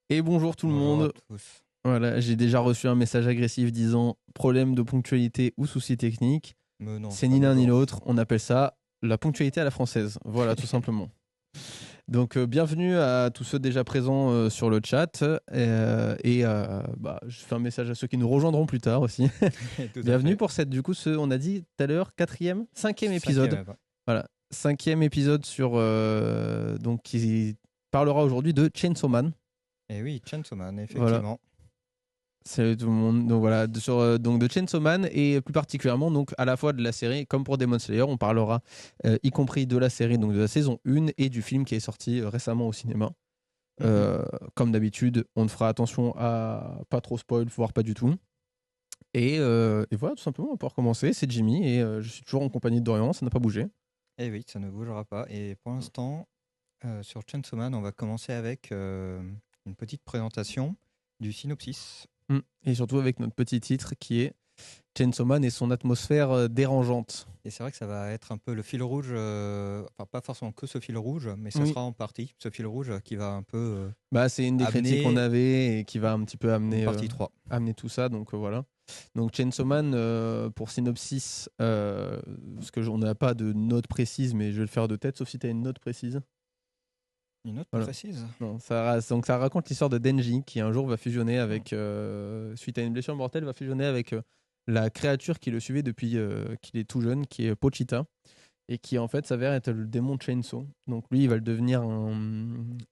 Et bonjour tout le Bonjour à monde. tous. Voilà, j'ai déjà reçu un message agressif disant problème de ponctualité ou souci technique. Mais non, C'est pas ni du l'un ni tout. l'autre. On appelle ça la ponctualité à la française. Voilà, tout simplement. Donc, bienvenue à tous ceux déjà présents sur le chat. Je fais un message à ceux qui nous rejoindront plus tard aussi. Tout à Bienvenue fait. pour on a dit tout à l'heure, cinquième Cinquième épisode. avant. Voilà, cinquième épisode qui parlera aujourd'hui de Chainsaw Man. Et oui, Chainsaw Man, Voilà. effectivement. Salut tout le monde. Donc voilà, donc de Chainsaw Man et plus particulièrement donc à la fois de la série comme pour Demon Slayer, on parlera y compris de la série donc de la saison 1 et du film qui est sorti récemment au cinéma. Mhm. Comme d'habitude, on ne fera attention à pas trop spoil, voire pas du tout. Et voilà, tout simplement, on va pouvoir commencer. C'est Jimmy et je suis toujours en compagnie de Dorian, ça n'a pas bougé. Et oui, ça ne bougera pas. Et pour l'instant, sur Chainsaw Man, on va commencer avec une petite présentation du synopsis. Et surtout avec notre petit titre qui est Chainsaw Man et son atmosphère dérangeante. Et c'est vrai que ça va être un peu le fil rouge, enfin pas forcément que ce fil rouge, mais ça Oui, sera en partie ce fil rouge qui va un peu bah, c'est une des critiques qu'on amener avait et qui va un petit peu une amener, partie 3. amener tout ça. Donc voilà. Donc Chainsaw Man, pour synopsis, parce que on n'a pas de note précise, mais je vais le faire de tête, sauf si tu as une note précise. Une note Voilà. précise. Non, donc ça raconte l'histoire de Denji qui un jour va fusionner avec, suite à une blessure mortelle, va fusionner avec la créature qui le suivait depuis qu'il est tout jeune, qui est Pochita, et qui en fait s'avère être le démon Chainsaw. Donc lui, il va le devenir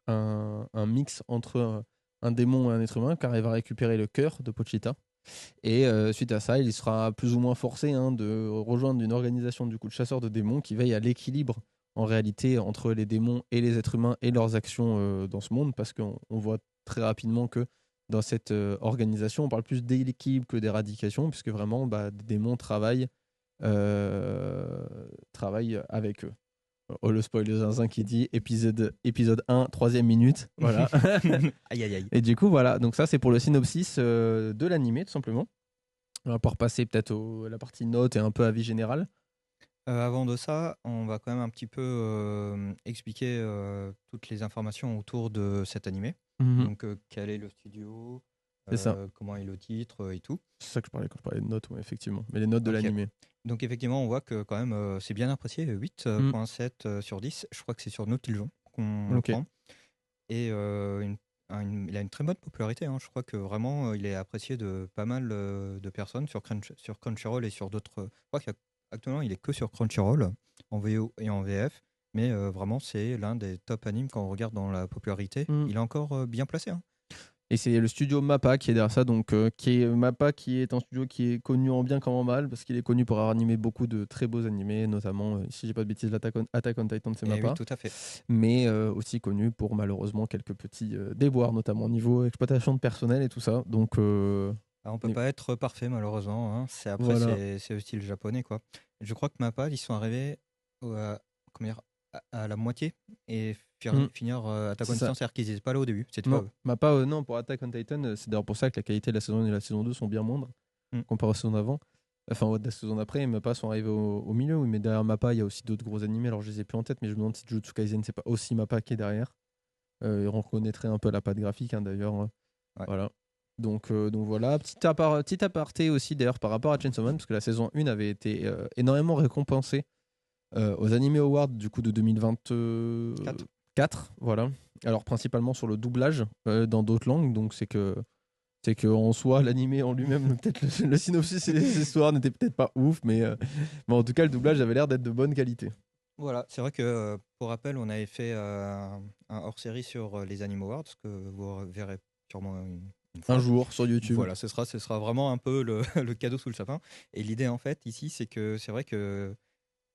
un mix entre un démon et un être humain, car il va récupérer le cœur de Pochita. Et suite à ça, il sera plus ou moins forcé de rejoindre une organisation du coup de chasseurs de démons qui veille à l'équilibre en réalité entre les démons et les êtres humains et leurs actions dans ce monde, parce qu'on voit très rapidement que dans cette organisation, on parle plus d'équilibre que d'éradication, puisque vraiment, des démons travaillent avec eux. Oh, le spoil de Zinzin qui dit épisode 1, troisième minute. Voilà. Aïe aïe aïe. Et du coup, voilà. Donc, ça, c'est pour le synopsis de l'animé, tout simplement. On va pouvoir passer peut-être à la partie notes et un peu avis général. Avant de ça, on va quand même un petit peu expliquer toutes les informations autour de cet animé. Mhm. Donc, quel est le studio, C'est ça. comment est le titre et tout. C'est ça que je parlais quand je parlais de notes, ouais, effectivement. Mais les notes de Ok. l'animé. Donc, effectivement, on voit que quand même c'est bien apprécié, Mhm. 8,7 sur 10. Je crois que c'est sur Nautilus qu'on le Ok. prend. Et il a une très bonne popularité, hein. Je crois que vraiment il est apprécié de pas mal de personnes sur Crunchyroll et sur d'autres. Je crois qu'actuellement il est que sur Crunchyroll en VO et en VF, mais vraiment c'est l'un des top animes quand on regarde dans la popularité. Mhm. Il est encore bien placé, hein. Et c'est le studio Mappa qui est derrière ça. Donc, Mappa qui est un studio qui est connu en bien comme en mal, parce qu'il est connu pour avoir animé beaucoup de très beaux animés, notamment, si j'ai pas de bêtises, Attack on Titan, c'est Et oui, Mappa. tout à fait. Mais aussi connu pour malheureusement quelques petits déboires, notamment au niveau exploitation de personnel et tout ça. Donc, Alors, on peut pas être parfait malheureusement, hein. voilà. C'est le style japonais quoi. Je crois que Mappa ils sont arrivés comment dire, à la moitié et Mm. finir Attack on C'est ça. Titan, c'est-à-dire qu'ils étaient pas là au début, c'était pas Non, eux. Mappa, non, pour Attack on Titan, c'est d'ailleurs pour ça que la qualité de la saison 1 et la saison 2 sont bien moindres Mm. comparé aux saisons d'avant. Enfin, de la saison d'après, et Mappa sont arrivés au milieu, oui, mais derrière Mappa, il y a aussi d'autres gros animés. Alors, je les ai plus en tête, mais je me demande si Jujutsu Kaisen, c'est pas aussi Mappa qui est derrière. Et on reconnaîtrait un peu la patte graphique, hein, d'ailleurs. Ouais. Voilà. Donc voilà, petit aparté aussi d'ailleurs par rapport à Chainsaw Man, parce que la saison 1 avait été énormément récompensée aux Anime Awards du coup de 4. 2024, voilà. Alors principalement sur le doublage dans d'autres langues, donc c'est que en soi l'animé en lui-même, peut-être le synopsis et les histoires n'étaient peut-être pas ouf, mais en tout cas le doublage avait l'air d'être de bonne qualité. Voilà, c'est vrai que pour rappel, on avait fait un hors-série sur les Anime Awards que vous verrez sûrement une Un fois. jour sur YouTube. Voilà, ce sera vraiment un peu le, le cadeau sous le sapin. Et l'idée en fait ici, c'est que c'est vrai que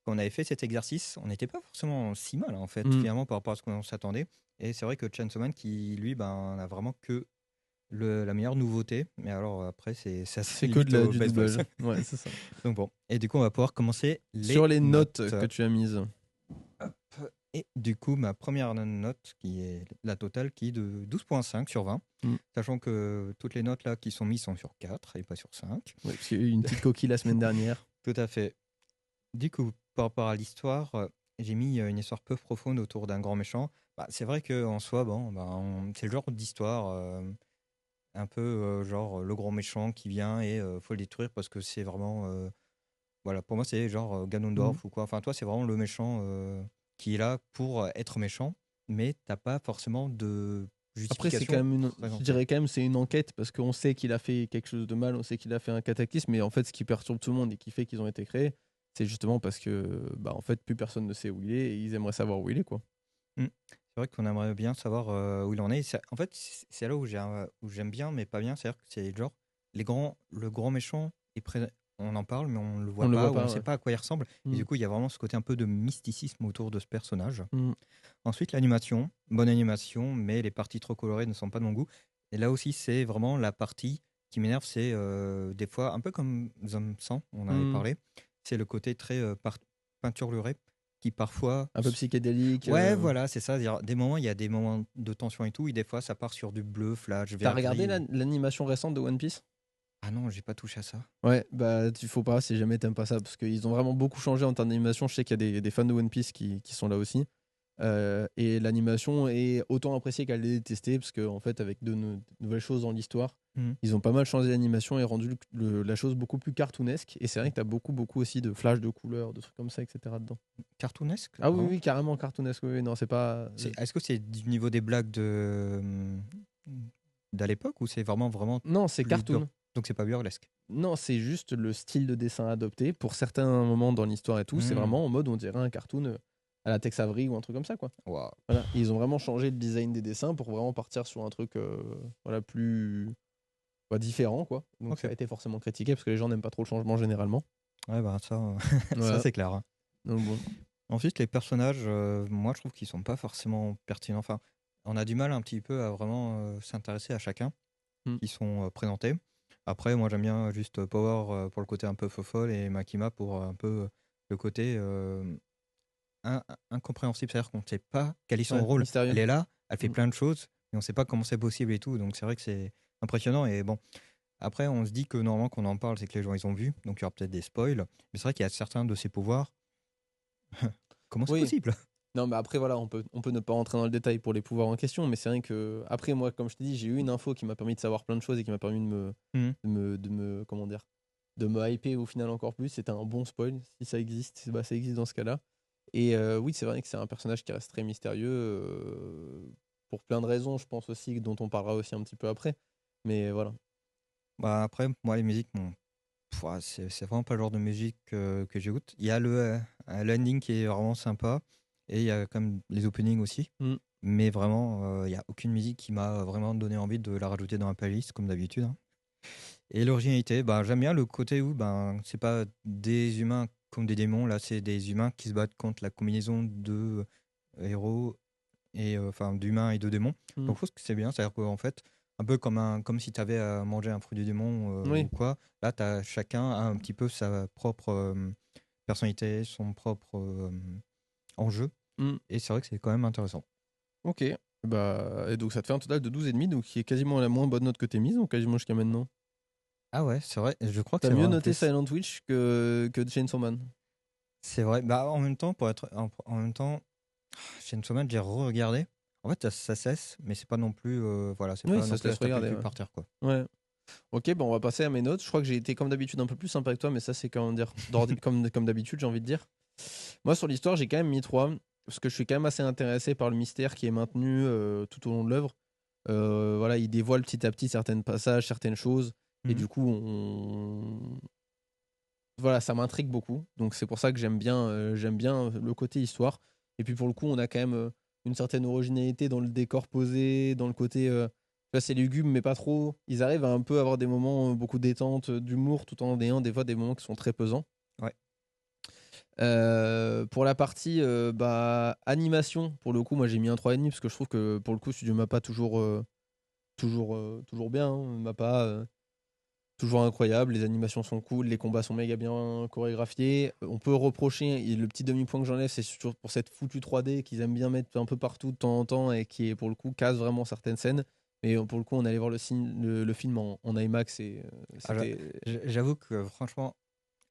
quand on avait fait cet exercice, on n'était pas forcément si mal en fait Mm. finalement par rapport à ce qu'on s'attendait. Et c'est vrai que Chainsaw Man qui lui, ben, n'a vraiment que la meilleure nouveauté. Mais alors après, ça se C'est que limite au du best voice. doublage. Ouais, c'est ça. Donc bon, et du coup, on va pouvoir commencer Sur les les notes notes. que tu as mises. Hop. Et du coup, ma première note, qui est la totale, qui est de 12,5 sur 20, Mm. sachant que toutes les notes là qui sont mises sont sur 4 et pas sur 5. Ouais, parce qu'il y a eu une petite coquille la semaine dernière. Tout à fait. Du coup, par rapport à l'histoire, j'ai mis une histoire peu profonde autour d'un grand méchant. Bah, c'est vrai qu'en soi, bon, bah, c'est le genre d'histoire un peu genre le grand méchant qui vient et faut le détruire parce que c'est vraiment. Voilà, pour moi, c'est genre Mhm. Ganondorf ou quoi. Enfin, toi, c'est vraiment le méchant qui est là pour être méchant, mais t'as pas forcément de Après, c'est quand justification même je présentée. dirais quand même, c'est une enquête parce qu'on sait qu'il a fait quelque chose de mal, on sait qu'il a fait un cataclysme, mais en fait, ce qui perturbe tout le monde et qui fait qu'ils ont été créés, c'est justement parce que, bah, en fait, plus personne ne sait où il est et ils aimeraient savoir où il est, quoi. Mm. C'est vrai qu'on aimerait bien savoir où il en est. En fait, c'est là où où j'aime bien, mais pas bien. C'est-à-dire que c'est genre le grand méchant est on en parle, mais on le On voit ne le voit pas ou on pas, sait ouais. pas à quoi il ressemble. Et Mm. du coup, il y a vraiment ce côté un peu de mysticisme autour de ce personnage. Mm. Ensuite, l'animation, bonne animation, mais les parties trop colorées ne sont pas de mon goût. Et là aussi, c'est vraiment la partie qui m'énerve, c'est des fois un peu comme Zom 100, on en avait Mm. parlé. C'est le côté très peinturluré qui parfois. Un peu psychédélique. Ouais, voilà, c'est ça. Des moments, il y a des moments de tension et tout, et des fois, ça part sur du bleu, flash, T'as vert, regardé gris. l'animation récente de One Piece? Ah non, j'ai pas touché à ça. Ouais, bah, il faut pas si jamais t'aimes pas ça, parce qu'ils ont vraiment beaucoup changé en termes d'animation. Je sais qu'il y a des fans de One Piece qui sont là aussi. Et l'animation est autant appréciée qu'elle est détestée, parce qu'en fait, avec de nouvelles choses dans l'histoire, Mhm. ils ont pas mal changé l'animation et rendu la chose beaucoup plus cartoonesque. Et c'est vrai que t'as beaucoup, beaucoup aussi de flashs de couleurs, de trucs comme ça, etc. dedans. Cartoonesque, Ah oui, vraiment. oui, carrément cartoonesque. Oui, oui, non, c'est pas. Est-ce que c'est du niveau des blagues d'à l'époque ou c'est vraiment, vraiment Non, c'est plus dur? cartoon. Donc c'est pas burlesque. Non, c'est juste le style de dessin adopté. Pour certains moments dans l'histoire et tout, c'est Hmm. vraiment en mode, on dirait un cartoon à la Tex Avery ou un truc comme ça, quoi. Waouh. Voilà. Et ils ont vraiment changé le design des dessins pour vraiment partir sur un truc voilà, plus différent, quoi. Donc ça Ok. a été forcément critiqué parce que les gens n'aiment pas trop le changement généralement. Ouais, bah ça, ça Voilà. c'est clair, hein. Donc bon. Ensuite, les personnages, moi je trouve qu'ils sont pas forcément pertinents. Enfin, on a du mal un petit peu à vraiment s'intéresser à chacun Mm. qui sont présentés. Après, moi j'aime bien juste Power pour le côté un peu fofolle et Makima pour un peu le côté incompréhensible. C'est-à-dire qu'on ne sait pas quel est son Ouais, rôle. mystérieux. Elle est là, elle fait Mm. plein de choses, mais on ne sait pas comment c'est possible et tout. Donc c'est vrai que c'est impressionnant. Et bon, après, on se dit que normalement qu'on en parle, c'est que les gens ils ont vu. Donc il y aura peut-être des spoils. Mais c'est vrai qu'il y a certains de ses pouvoirs. Comment c'est Oui. possible? Non, mais après, voilà, on peut ne pas rentrer dans le détail pour les pouvoirs en question, mais c'est vrai que, après, moi, comme je t'ai dit, j'ai eu une info qui m'a permis de savoir plein de choses et qui m'a permis Mhm. comment dire, de me hyper au final encore plus. C'était un bon spoil, si ça existe, bah, ça existe dans ce cas-là. Et oui, c'est vrai que c'est un personnage qui reste très mystérieux, pour plein de raisons, je pense aussi, dont on parlera aussi un petit peu après. Mais voilà. Bah après, moi, les musiques, bon, c'est vraiment pas le genre de musique que j'écoute. Il y a le ending qui est vraiment sympa et il y a comme les openings aussi. Mm. Mais vraiment, il n'y a aucune musique qui m'a vraiment donné envie de la rajouter dans ma playlist, comme d'habitude, hein. Et l'originalité, bah, j'aime bien le côté où ben, c'est pas des humains comme des démons, là, c'est des humains qui se battent contre la combinaison de héros et enfin d'humains et de démons. Mm. Donc je trouve que c'est bien, c'est-à-dire qu'en fait, un peu comme si tu avais à manger un fruit du démon Oui, ou quoi, là chacun a un petit peu sa propre personnalité, son propre enjeu, mm. et c'est vrai que c'est quand même intéressant. Ok. Bah, et donc ça te fait un total de 12,5, donc qui est quasiment la moins bonne note que t'es mise, donc quasiment jusqu'à maintenant. Ah ouais, c'est vrai, je crois que T'as c'est vrai mieux en noté plus. Silent Witch que Chainsaw Man. C'est vrai, bah en même temps, en même temps, Chainsaw Man, j'ai re-regardé. En fait, ça cesse, mais c'est pas non plus, voilà, c'est Oui, pas ça non se plus à laisse se taper le regarder, cul ouais. par terre, quoi. Ouais. Ok, bon, on va passer à mes notes. Je crois que j'ai été comme d'habitude un peu plus sympa que toi, mais ça c'est comment dire, comme d'habitude, j'ai envie de dire. Moi sur l'histoire, j'ai quand même mis 3 parce que je suis quand même assez intéressé par le mystère qui est maintenu tout au long de l'œuvre. Voilà, il dévoile petit à petit certains passages, certaines choses, et Mhm. du coup, voilà, ça m'intrigue beaucoup. Donc c'est pour ça que j'aime bien le côté histoire. Et puis pour le coup, on a quand même une certaine originalité dans le décor posé, dans le côté, tu vois, c'est lugubre mais pas trop. Ils arrivent à un peu avoir des moments beaucoup détente, d'humour, tout en ayant des fois des moments qui sont très pesants. Ouais. Pour la partie bah, animation, pour le coup, moi j'ai mis un 3,5 parce que je trouve que pour le coup, Studio Mappa toujours bien, hein. Mappa, toujours incroyable, les animations sont cool, les combats sont méga bien chorégraphiés. On peut reprocher, et le petit demi-point que j'enlève, c'est surtout pour cette foutue 3D qu'ils aiment bien mettre un peu partout de temps en temps et qui, pour le coup, casse vraiment certaines scènes. Mais pour le coup, on allait voir le film en IMAX et Ah, c'était. j'avoue que franchement,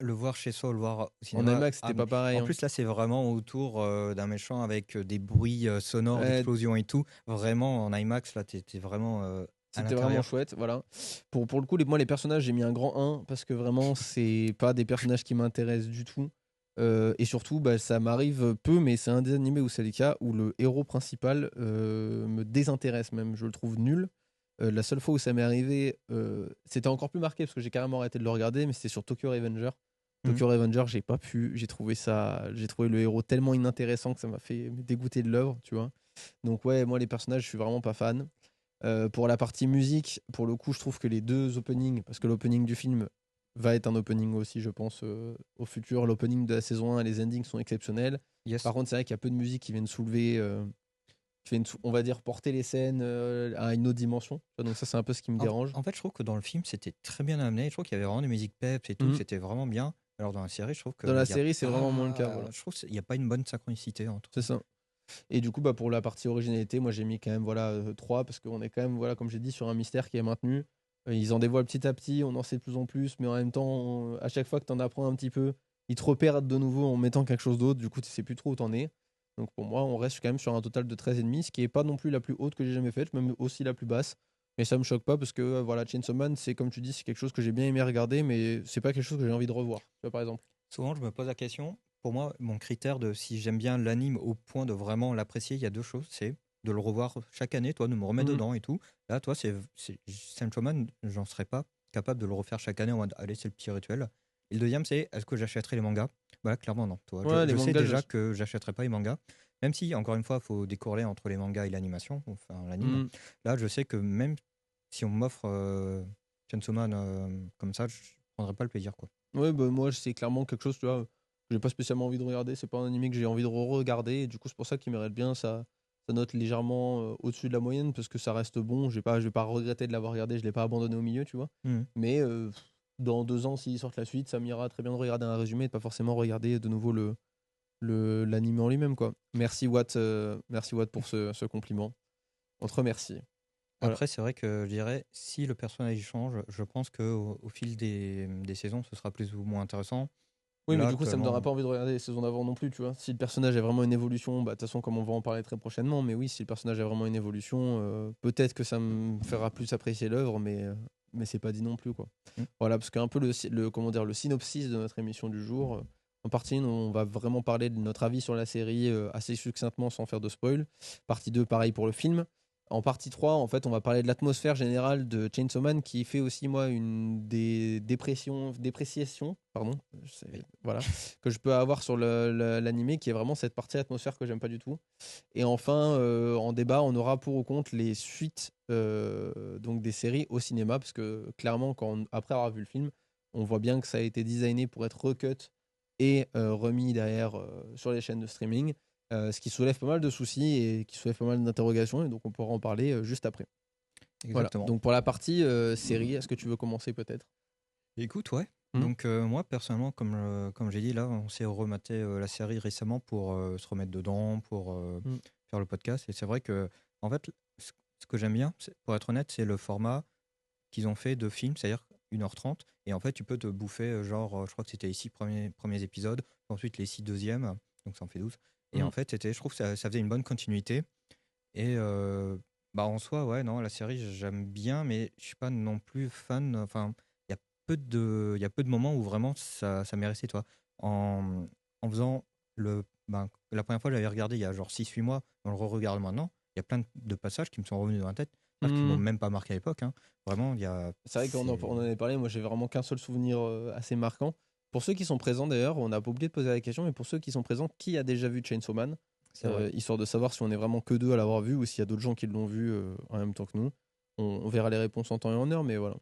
le voir chez soi ou le voir au En cinéma. IMAX, c'était pas pareil. En Hein. plus, là, c'est vraiment autour d'un méchant avec des bruits sonores, Ouais, d'explosions et tout. Vraiment, en IMAX, là, t'es vraiment à c'était vraiment l'intérieur. chouette, voilà. Pour le coup, moi, les personnages, j'ai mis un grand 1 parce que vraiment, c'est pas des personnages qui m'intéressent du tout. Et surtout, bah, ça m'arrive peu, mais c'est un des animés où c'est le cas, où le héros principal me désintéresse même. Je le trouve nul. La seule fois où ça m'est arrivé, c'était encore plus marqué parce que j'ai carrément arrêté de le regarder, mais c'était sur Tokyo Revenger. Tokyo Revenger, j'ai pas pu. J'ai trouvé le héros tellement inintéressant que ça m'a fait me dégoûter de l'œuvre, tu vois. Donc ouais, moi les personnages, je suis vraiment pas fan. Pour la partie musique, pour le coup, je trouve que les deux openings, parce que l'opening du film va être un opening aussi, je pense, au futur. L'opening de la saison 1 et les endings sont exceptionnels. Yes. Par contre, c'est vrai qu'il y a peu de musique qui viennent soulever, on va dire, porter les scènes à une autre dimension. Donc ça, c'est un peu ce qui me dérange. En fait, je trouve que dans le film, c'était très bien amené. Je trouve qu'il y avait vraiment des musiques peps et tout, que c'était vraiment bien. Alors dans la série, je trouve que Dans la série, c'est vraiment moins le cas. Voilà. je trouve qu'il n'y a pas une bonne synchronicité entre. C'est ça. Et du coup, bah, pour la partie originalité, moi j'ai mis quand même 3 parce qu'on est quand même, comme j'ai dit, sur un mystère qui est maintenu. Ils en dévoilent petit à petit, on en sait de plus en plus, mais en même temps, à chaque fois que tu en apprends un petit peu, ils te repèrent de nouveau en mettant quelque chose d'autre. Du coup, tu sais plus trop où t'en es. Donc pour moi, on reste quand même sur un total de 13,5, ce qui est pas non plus la plus haute que j'ai jamais faite, même aussi la plus basse. Mais ça me choque pas parce que Chainsaw Man, c'est comme tu dis, c'est quelque chose que j'ai bien aimé regarder, mais c'est pas quelque chose que j'ai envie de revoir. Tu vois, par exemple. Souvent, je me pose la question. Pour moi, mon critère de si j'aime bien l'anime au point de vraiment l'apprécier, il y a deux choses. C'est de le revoir chaque année, toi, de me remettre dedans et tout. Là, toi, Chainsaw Man, j'en serais pas capable de le refaire chaque année en mode allez, c'est le petit rituel. Et le deuxième, c'est est-ce que j'achèterai les mangas? Bah, clairement, non. Toi, Ouais, les je sais mangas, déjà que j'achèterai pas les mangas. Même si, encore une fois, il faut décorréler entre les mangas et l'animation, enfin l'anime. Là, je sais que même si on m'offre Chainsaw Man comme ça, je prendrai pas le plaisir, quoi. Ouais, bah, moi, c'est clairement quelque chose, tu vois, que j'ai pas spécialement envie de regarder. C'est pas un animé que j'ai envie de regarder. Et du coup, c'est pour ça qu'il mérite bien sa note légèrement au-dessus de la moyenne parce que ça reste bon. Je vais pas regretter de l'avoir regardé. Je l'ai pas abandonné au milieu, tu vois. Mais dans 2 ans, s'ils sortent la suite, ça m'ira très bien de regarder un résumé et de pas forcément regarder de nouveau l'anime en lui-même, quoi. Merci Watt pour ce compliment. On te remercie. Voilà. Après, c'est vrai que je dirais, si le personnage change, je pense qu'au fil des saisons, ce sera plus ou moins intéressant. Oui, mais Là, du coup, ça me donnera actuellement, pas envie de regarder les saisons d'avant non plus, tu vois. Si le personnage a vraiment une évolution, bah, de toute façon, comme on va en parler très prochainement, mais oui, si le personnage a vraiment une évolution, peut-être que ça me fera plus apprécier l'œuvre, mais c'est pas dit non plus, quoi. Voilà, parce qu'un peu comment dire, le synopsis de notre émission du jour, en partie 1, on va vraiment parler de notre avis sur la série assez succinctement sans faire de spoil. Partie 2, pareil pour le film. En partie 3, en fait, on va parler de l'atmosphère générale de Chainsaw Man qui fait aussi, moi, une des dépréciations, pardon, voilà, que je peux avoir sur l'animé, qui est vraiment cette partie atmosphère que j'aime pas du tout. Et enfin, en débat, on aura pour ou contre les suites donc des séries au cinéma, parce que clairement, après avoir vu le film, on voit bien que ça a été designé pour être recut et remis derrière sur les chaînes de streaming. Ce qui soulève pas mal de soucis et qui soulève pas mal d'interrogations, et donc on pourra en parler juste après. exactement. Voilà. Donc pour la partie série, est-ce que tu veux commencer peut-être? Écoute, ouais. Donc moi, personnellement, comme j'ai dit, là, on s'est rematé la série récemment pour se remettre dedans, pour faire le podcast. Et c'est vrai que, en fait, ce que j'aime bien, pour être honnête, c'est le format qu'ils ont fait de film, c'est-à-dire 1h30. Et en fait, tu peux te bouffer, genre, je crois que c'était les 6 premiers épisodes, ensuite les 6 deuxièmes, donc ça en fait 12. Et en fait, je trouve que ça faisait une bonne continuité. Et bah, en soi, ouais, non, la série, j'aime bien, mais je suis pas non plus fan. Enfin, il y a peu de moments où vraiment ça m'est resté, toi. En faisant la première fois, j'avais regardé il y a genre 6-8 mois, on le re-regarde maintenant. Il y a plein de passages qui me sont revenus dans la tête, qui m'ont même pas marqué à l'époque. Hein. Vraiment, il y a. C'est vrai qu'on en avait parlé, moi j'ai vraiment qu'un seul souvenir assez marquant. Pour ceux qui sont présents d'ailleurs, on n'a pas oublié de poser la question, mais pour ceux qui sont présents, qui a déjà vu Chainsaw Man? Histoire de savoir si on est vraiment que deux à l'avoir vu ou s'il y a d'autres gens qui l'ont vu en même temps que nous. On verra les réponses en temps et en heure, mais voilà.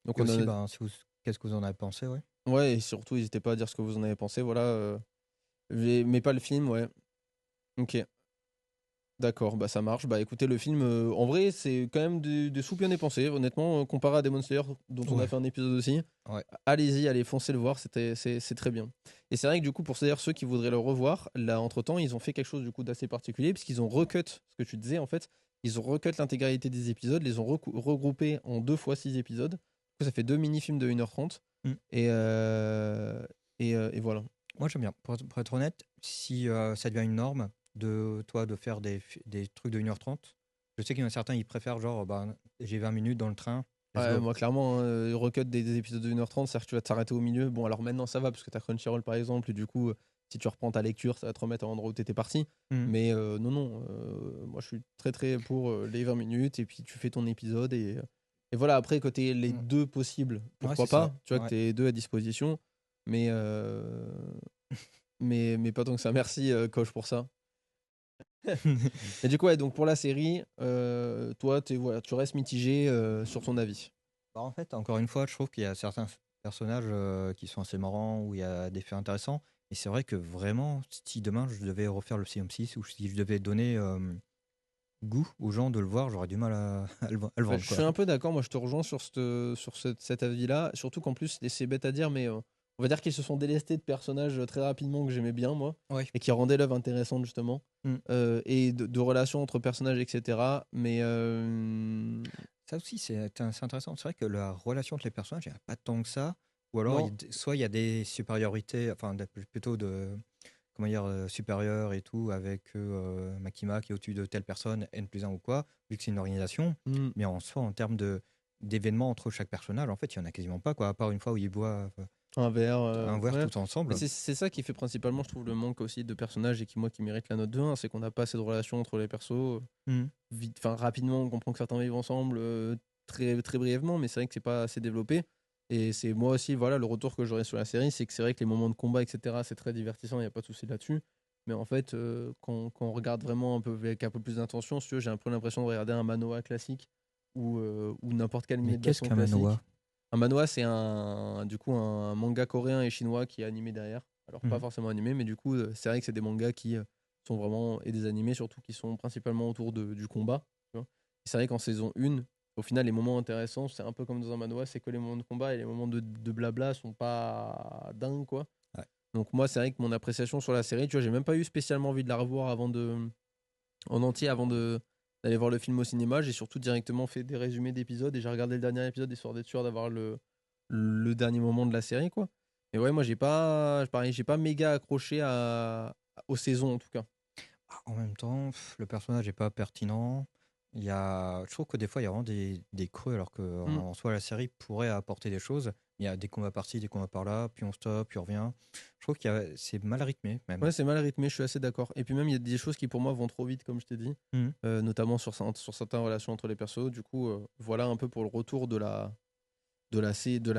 Donc Et aussi, qu'est-ce que vous en avez pensé, ouais? Ouais, et surtout, n'hésitez pas à dire ce que vous en avez pensé, voilà. Mais pas le film, ouais. Ok. D'accord, bah ça marche. Bah écoutez, le film, en vrai, c'est quand même des sous bien dépensés, honnêtement, comparé à Demon Slayer, dont on a fait un épisode aussi. Ouais. Allez-y, allez, foncez le voir, c'est très bien. Et c'est vrai que du coup, pour ceux qui voudraient le revoir, là, entre-temps, ils ont fait quelque chose du coup d'assez particulier, puisqu'ils ont recut, ce que tu disais en fait, ils ont recut l'intégralité des épisodes, les ont regroupés en 2 fois 6 épisodes. Du coup, ça fait 2 mini-films de 1h30. Mm. Et voilà. Moi, j'aime bien. Pour être honnête, si ça devient une norme de toi de faire des trucs de 1h30, je sais qu'il y en a certains, ils préfèrent genre, bah, j'ai 20 minutes dans le train, let's Ouais, go. moi, clairement, recut des épisodes de 1h30, c'est-à-dire que tu vas t'arrêter au milieu. Bon, alors maintenant, ça va, parce que t'as Crunchyroll, par exemple, et du coup, si tu reprends ta lecture, ça va te remettre à l'endroit où t'étais parti. Mm. Mais non, non, moi, je suis très, très pour les 20 minutes, et puis tu fais ton épisode, et voilà, après, côté les Mm. deux possibles, Ouais, pourquoi c'est ça. pas, tu vois, que Ouais. t'aies deux à disposition, mais, mais pas tant que ça. Merci, coach, pour ça. Et du coup, ouais, donc pour la série, toi, voilà, tu restes mitigé sur ton avis. Bah, en fait, encore une fois, je trouve qu'il y a certains personnages qui sont assez marrants, où il y a des faits intéressants. Et c'est vrai que vraiment, si demain je devais refaire le CM6 ou si je devais donner goût aux gens de le voir, j'aurais du mal à le Bah, vendre, je quoi. suis un peu d'accord, moi je te rejoins sur, cet avis-là, surtout qu'en plus, et c'est bête à dire, mais on va dire qu'ils se sont délestés de personnages très rapidement que j'aimais bien, moi, Ouais. et qui rendaient l'œuvre intéressante, justement, Mm. et de relations entre personnages, etc. Mais Ça aussi, c'est intéressant. C'est vrai que la relation entre les personnages, il n'y a pas tant que ça. Ou alors, non, soit il y a des supériorités, enfin plutôt de, comment dire, supérieurs et tout, avec Makima qui est au-dessus de telle personne, N+1 ou quoi, vu que c'est une organisation. hmm, Mais en soi, en termes d'événements entre chaque personnage, en fait, il n'y en a quasiment pas, quoi, à part une fois où ils boivent un verre, un verre ouais. tous Mais ensemble. c'est ça qui fait principalement, je trouve, le manque aussi de personnages et qui mérite la note de 1, c'est qu'on n'a pas assez de relations entre les persos. Mhm. Vite, enfin rapidement, on comprend que certains vivent ensemble très, très brièvement, mais c'est vrai que c'est pas assez développé. Et c'est moi aussi, voilà, le retour que j'aurais sur la série, c'est que c'est vrai que les moments de combat, etc., c'est très divertissant, il n'y a pas de souci là-dessus. Mais en fait, quand on regarde vraiment un peu avec un peu plus d'intention, si tu veux, j'ai un peu l'impression de regarder un manoa classique ou n'importe quel Mais animé qu'est-ce d'action qu'un classique. manoa? Un manhwa, c'est du coup un manga coréen et chinois qui est animé derrière. Alors pas Mhm. forcément animé, mais du coup c'est vrai que c'est des mangas qui sont vraiment, et des animés surtout qui sont principalement autour du combat. Tu vois. Et c'est vrai qu'en saison 1, au final les moments intéressants, c'est un peu comme dans un manhwa, c'est que les moments de combat et les moments de blabla sont pas dingues quoi. Ouais. Donc moi c'est vrai que mon appréciation sur la série, tu vois, j'ai même pas eu spécialement envie de la revoir en entier avant d'aller voir le film au cinéma. J'ai surtout directement fait des résumés d'épisodes et j'ai regardé le dernier épisode histoire d'être sûr d'avoir le dernier moment de la série, quoi. Mais ouais, moi, pareil, j'ai pas méga accroché aux saisons, en tout cas. Ah, en même temps, le personnage n'est pas pertinent. Je trouve que des fois, il y a vraiment des creux, alors que Mm. en soi, la série pourrait apporter des choses. Il y a des combats par-ci, des combats par-là, puis on stoppe, puis on revient. Je trouve que c'est mal rythmé, même. Ouais, c'est mal rythmé, je suis assez d'accord. Et puis même, il y a des choses qui, pour moi, vont trop vite, comme je t'ai dit, Mhm. notamment sur certaines relations entre les persos. Du coup, voilà un peu pour le retour de la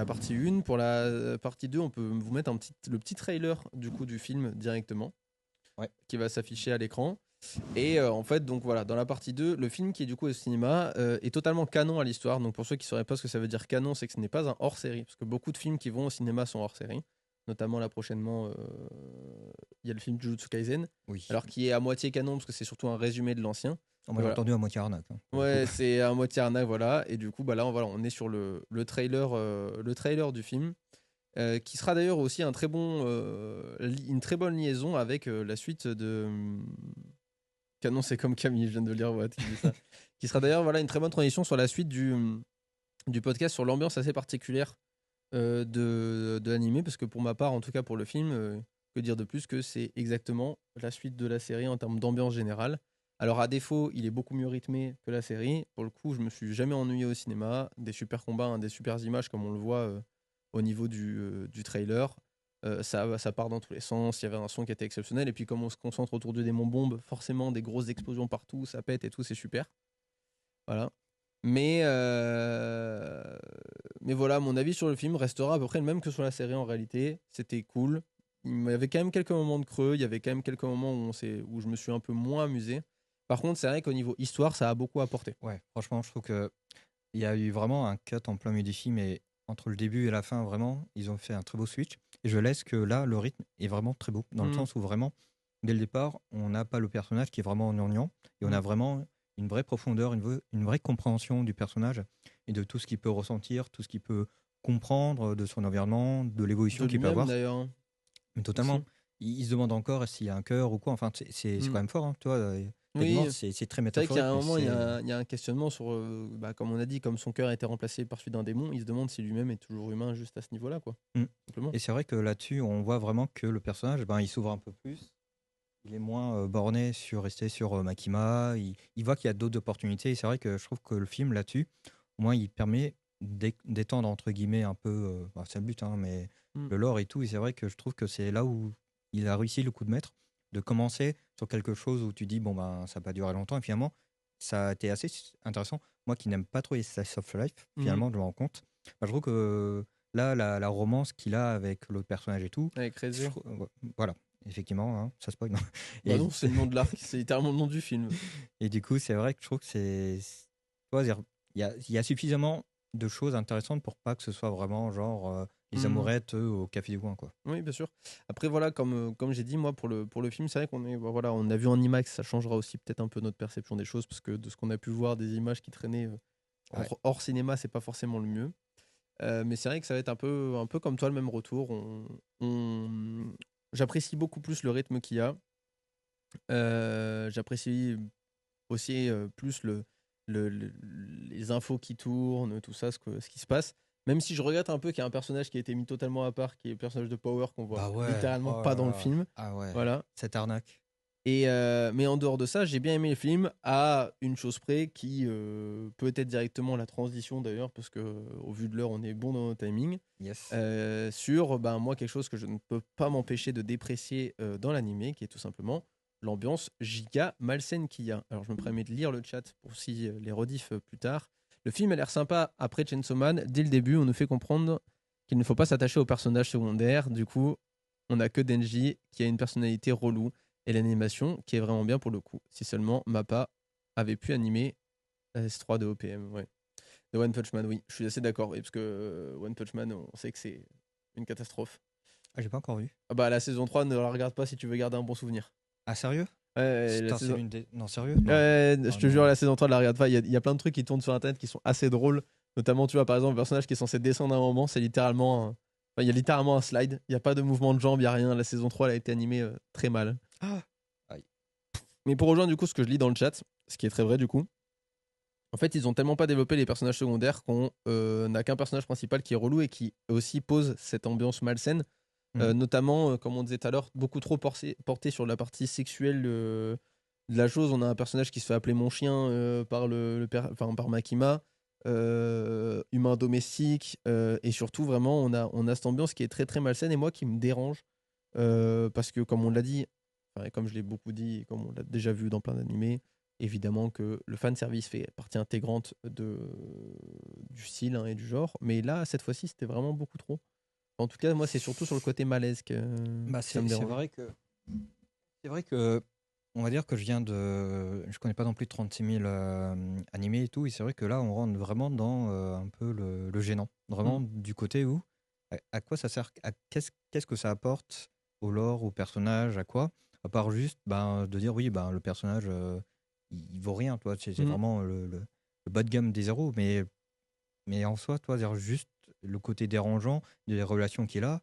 partie 1. Pour la partie 2, on peut vous mettre le petit trailer du coup du film directement, Ouais. qui va s'afficher à l'écran. Et en fait, donc voilà, dans la partie 2, le film qui est du coup au cinéma est totalement canon à l'histoire. Donc pour ceux qui ne sauraient pas ce que ça veut dire canon, c'est que ce n'est pas un hors-série. Parce que beaucoup de films qui vont au cinéma sont hors-série. Notamment là prochainement, il y a le film Jujutsu Kaisen. Oui. Alors qui est à moitié canon parce que c'est surtout un résumé de l'ancien. Moi, j'ai Voilà. entendu à moitié arnaque, hein, pour le coup. Ouais, c'est à moitié arnaque, voilà. Et du coup, bah là, on est sur le trailer du film. Qui sera d'ailleurs aussi une très bonne liaison avec la suite de Canon, c'est comme Camille, je viens de le lire, ouais, qui dit ça. Qui sera d'ailleurs voilà, une très bonne transition sur la suite du podcast sur l'ambiance assez particulière de l'animé, parce que pour ma part, en tout cas pour le film, que dire de plus que c'est exactement la suite de la série en termes d'ambiance générale. Alors à défaut, il est beaucoup mieux rythmé que la série. Pour le coup, je me suis jamais ennuyé au cinéma. Des super combats, hein, des super images comme on le voit au niveau du trailer. Ça part dans tous les sens. Il y avait un son qui était exceptionnel. Et puis comme on se concentre autour du démon bombe, forcément des grosses explosions partout, ça pète et tout, c'est super. Voilà. Mais, mais voilà, mon avis sur le film restera à peu près le même que sur la série en réalité. C'était cool. Il y avait quand même quelques moments de creux, il y avait quand même quelques moments où je me suis un peu moins amusé. Par contre, c'est vrai qu'au niveau histoire, ça a beaucoup apporté. Ouais, franchement, je trouve que il y a eu vraiment un cut en plein milieu du film et entre le début et la fin, vraiment, ils ont fait un très beau switch. Et je laisse que là, le rythme est vraiment très beau, dans le Mm, sens où vraiment, dès le départ, on n'a pas le personnage qui est vraiment gnangnan, et on a mm. vraiment une vraie profondeur, une vraie compréhension du personnage et de tout ce qu'il peut ressentir, tout ce qu'il peut comprendre de son environnement, de l'évolution De qu'il peut lui-même avoir. d'ailleurs, hein, Mais totalement. aussi. Il se demande encore s'il y a un cœur ou quoi. Enfin, c'est quand Mm. même fort, hein, tu vois. Techniquement, Oui, c'est très c'est vrai qu'il y métaphorique, a un mais moment, il y c'est a, il y a un questionnement sur, comme on a dit, comme son cœur a été remplacé par celui d'un démon, il se demande si lui-même est toujours humain juste à ce niveau-là, quoi. Mm. Simplement. Et c'est vrai que là-dessus, on voit vraiment que le personnage, il s'ouvre un peu plus. Il est moins borné sur rester sur Makima. Il voit qu'il y a d'autres opportunités. Et c'est vrai que je trouve que le film, là-dessus, au moins, il permet d'étendre, entre guillemets, un peu, c'est le but, hein, mais Mm. le lore et tout. Et c'est vrai que je trouve que c'est là où il a réussi le coup de maître, de commencer sur quelque chose où tu dis, bon, ben, ça va pas durer longtemps. Et finalement, ça a été assez intéressant. Moi qui n'aime pas trop les slice of life, Mhm. finalement, je me rends compte. Je trouve que là, la romance qu'il a avec l'autre personnage et tout, Avec je Rezé. voilà, effectivement, hein, ça spoil. Bah Et, non, c'est le nom de l'arc, c'est littéralement le nom du film. et du coup, c'est vrai que je trouve que tu vois, il y a suffisamment de choses intéressantes pour pas que ce soit vraiment genre les Mhm. amourettes au café du coin, quoi. Oui, bien sûr. Après, voilà, comme j'ai dit, moi, pour le film, c'est vrai voilà, on a vu en IMAX, ça changera aussi peut-être un peu notre perception des choses, parce que de ce qu'on a pu voir des images qui traînaient Ouais. hors cinéma, c'est pas forcément le mieux. Mais c'est vrai que ça va être un peu comme toi, le même retour. J'apprécie beaucoup plus le rythme qu'il y a. J'apprécie aussi plus les infos qui tournent, tout ça, ce qui se passe. Même si je regrette un peu qu'il y ait un personnage qui a été mis totalement à part, qui est le personnage de Power qu'on voit Bah ouais, littéralement oh pas là dans le là. film. Ah ouais, Voilà. cette arnaque. Mais en dehors de ça, j'ai bien aimé le film à une chose près qui peut être directement la transition d'ailleurs, parce que au vu de l'heure, on est bon dans nos timings. Yes. Sur moi, quelque chose que je ne peux pas m'empêcher de déprécier dans l'animé, qui est tout simplement l'ambiance giga malsaine qu'il y a. Alors, je me permets de lire le chat pour si les rediffs plus tard. Le film a l'air sympa après Chainsaw Man. Dès le début, on nous fait comprendre qu'il ne faut pas s'attacher aux personnages secondaires. Du coup, on n'a que Denji qui a une personnalité relou et l'animation qui est vraiment bien pour le coup. Si seulement Mappa avait pu animer la S3 de OPM. Ouais. De One Punch Man, oui, je suis assez d'accord. Oui, parce que One Punch Man, on sait que c'est une catastrophe. Ah, j'ai pas encore vu. Ah bah, la saison 3, ne la regarde pas si tu veux garder un bon souvenir. Ah, sérieux? Ouais, la Putain, c'est saison... l'une des. Non, sérieux? Non. Je Ah te jure, non. la saison 3, ne la regarde pas. Il y a plein de trucs qui tournent sur Internet qui sont assez drôles. Notamment, tu vois, par exemple, le personnage qui est censé descendre à un moment, c'est littéralement. Enfin, il y a littéralement un slide. Il n'y a pas de mouvement de jambe, il n'y a rien. La saison 3, elle a été animée très mal. Ah, aïe. Mais pour rejoindre du coup ce que je lis dans le chat, ce qui est très vrai du coup, en fait, ils ont tellement pas développé les personnages secondaires qu'on n'a qu'un personnage principal qui est relou et qui aussi pose cette ambiance malsaine. Hmm. Notamment, comme on disait tout à l'heure, beaucoup trop porté sur la partie sexuelle de la chose. On a un personnage qui se fait appeler mon chien par Makima, humain domestique, et surtout, vraiment, on a cette ambiance qui est très très malsaine et moi qui me dérange. Parce que, comme on l'a dit, enfin, et comme je l'ai beaucoup dit, et comme on l'a déjà vu dans plein d'animés, évidemment que le fanservice fait partie intégrante du style hein, et du genre. Mais là, cette fois-ci, c'était vraiment beaucoup trop. En tout cas, moi, c'est surtout sur le côté malaise que Bah, ça me c'est dérange. vrai que. C'est vrai que. On va dire que je viens de. Je connais pas non plus 36 000 animés et tout. Et c'est vrai que là, on rentre vraiment dans un peu le gênant. Mm. Vraiment du côté où. À quoi ça sert? Qu'est-ce que ça apporte au lore, au personnage, à quoi? À part juste de dire oui, le personnage, il vaut rien, toi. C'est Mm. vraiment le bas de gamme des héros. Mais en soi, toi, dire juste le côté dérangeant des relations qu'il a,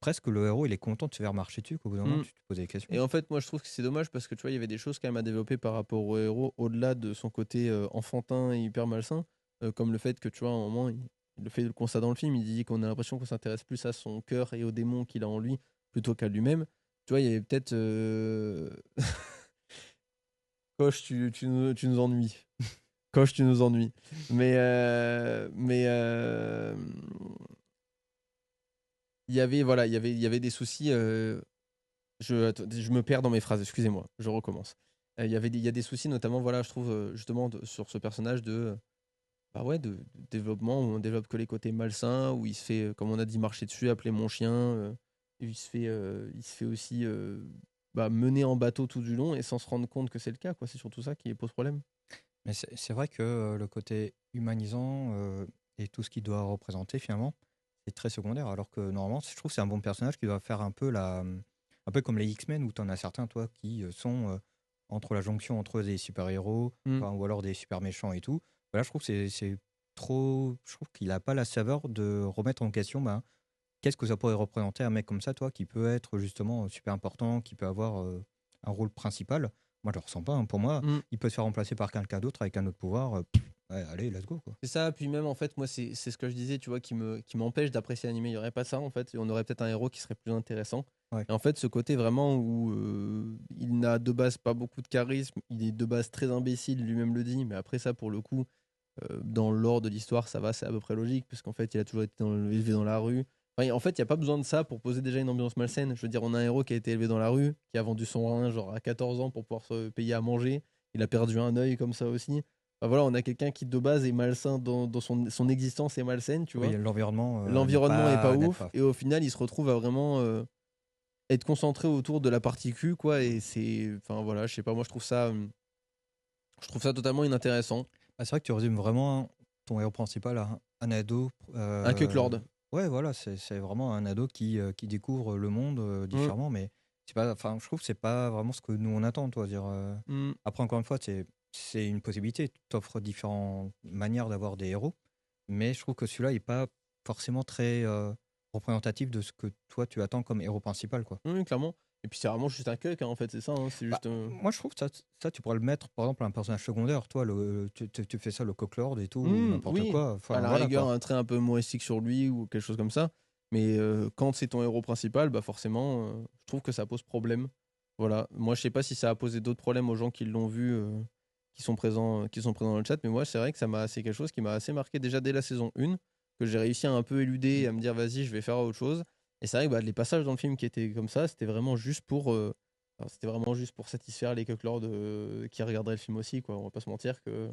presque le héros, il est content de se faire marcher dessus, qu'au bout d'un moment, Mm. tu te poses des questions. Et en fait, moi, je trouve que c'est dommage parce que tu vois, il y avait des choses quand même à développer par rapport au héros, au-delà de son côté enfantin et hyper malsain, comme le fait que tu vois, à un moment, il le fait le constat dans le film, il dit qu'on a l'impression qu'on s'intéresse plus à son cœur et aux démons qu'il a en lui plutôt qu'à lui-même. Tu vois, il y avait peut-être. Coche, tu nous ennuies. Coche, tu nous ennuies. Mais il y avait voilà, il y avait des soucis. Attends, je me perds dans mes phrases. Excusez-moi. Je recommence. Il y a des soucis, notamment voilà, je trouve justement sur ce personnage de développement où on développe que les côtés malsains, où il se fait, comme on a dit, marcher dessus, appeler mon chien. Et il se fait aussi mener en bateau tout du long et sans se rendre compte que c'est le cas. Quoi. C'est surtout ça qui pose problème. Mais c'est vrai que le côté humanisant et tout ce qu'il doit représenter, finalement, c'est très secondaire. Alors que normalement, je trouve que c'est un bon personnage qui doit faire un peu comme les X-Men, où tu en as certains, toi, qui sont entre la jonction entre des super-héros, Mm. ou alors des super méchants et tout. Là, je trouve que c'est trop. Je trouve qu'il n'a pas la saveur de remettre en question qu'est-ce que ça pourrait représenter un mec comme ça, toi, qui peut être justement super important, qui peut avoir un rôle principal. Moi, je le ressens pas. Hein. Pour moi, Mm. il peut se faire remplacer par quelqu'un d'autre avec un autre pouvoir. Ouais, allez, let's go. Quoi. C'est ça, puis même en fait, moi, c'est ce que je disais, tu vois, qui m'empêche d'apprécier l'anime. Il n'y aurait pas ça, en fait. On aurait peut-être un héros qui serait plus intéressant. Ouais. Et en fait, ce côté vraiment où il n'a de base pas beaucoup de charisme, il est de base très imbécile, lui-même le dit, mais après ça, pour le coup, dans l'ordre de l'histoire, ça va, c'est à peu près logique, puisqu'en fait, il a toujours été élevé dans la rue. Enfin, en fait, il n'y a pas besoin de ça pour poser déjà une ambiance malsaine. Je veux dire, on a un héros qui a été élevé dans la rue, qui a vendu son rein genre à 14 ans pour pouvoir se payer à manger. Il a perdu un œil comme ça aussi. Enfin, voilà, on a quelqu'un qui de base est malsain dans son existence est malsaine, tu vois. Oui, l'environnement L'environnement est pas n'aide ouf, pas. et au final, il se retrouve à vraiment être concentré autour de la partie Q, quoi. Et c'est, enfin voilà, je sais pas, moi je trouve ça totalement inintéressant. Ah, c'est vrai que tu résumes vraiment ton héros principal à un ado. Un que Lord. Ouais, voilà, c'est vraiment un ado qui découvre le monde Mm. différemment, mais c'est pas, enfin, je trouve que c'est pas vraiment ce que nous on attend, toi. Dire, Mm. Après, encore une fois, c'est une possibilité. Tu t'offres différentes manières d'avoir des héros, mais je trouve que celui-là n'est pas forcément très représentatif de ce que toi tu attends comme héros principal, quoi. Oui, clairement. Et puis c'est vraiment juste un cuck, hein, en fait, c'est ça. Hein, c'est Bah, juste. moi, je trouve que ça, tu pourrais le mettre, par exemple, à un personnage secondaire. Toi, tu fais ça, le Coquelord et tout, ou n'importe Oui, quoi. à Enfin, la voilà, rigueur, quoi. un trait un peu humoristique sur lui ou quelque chose comme ça. Mais quand c'est ton héros principal, bah forcément, je trouve que ça pose problème. Voilà. Moi, je sais pas si ça a posé d'autres problèmes aux gens qui l'ont vu, qui sont présents dans le chat. Mais moi, c'est vrai que c'est quelque chose qui m'a assez marqué déjà dès la saison 1, que j'ai réussi à un peu éluder et à me dire, vas-y, je vais faire autre chose. Et c'est vrai que bah, les passages dans le film qui étaient comme ça, c'était vraiment juste pour satisfaire les cucklords qui regarderaient le film aussi, quoi. On va pas se mentir que.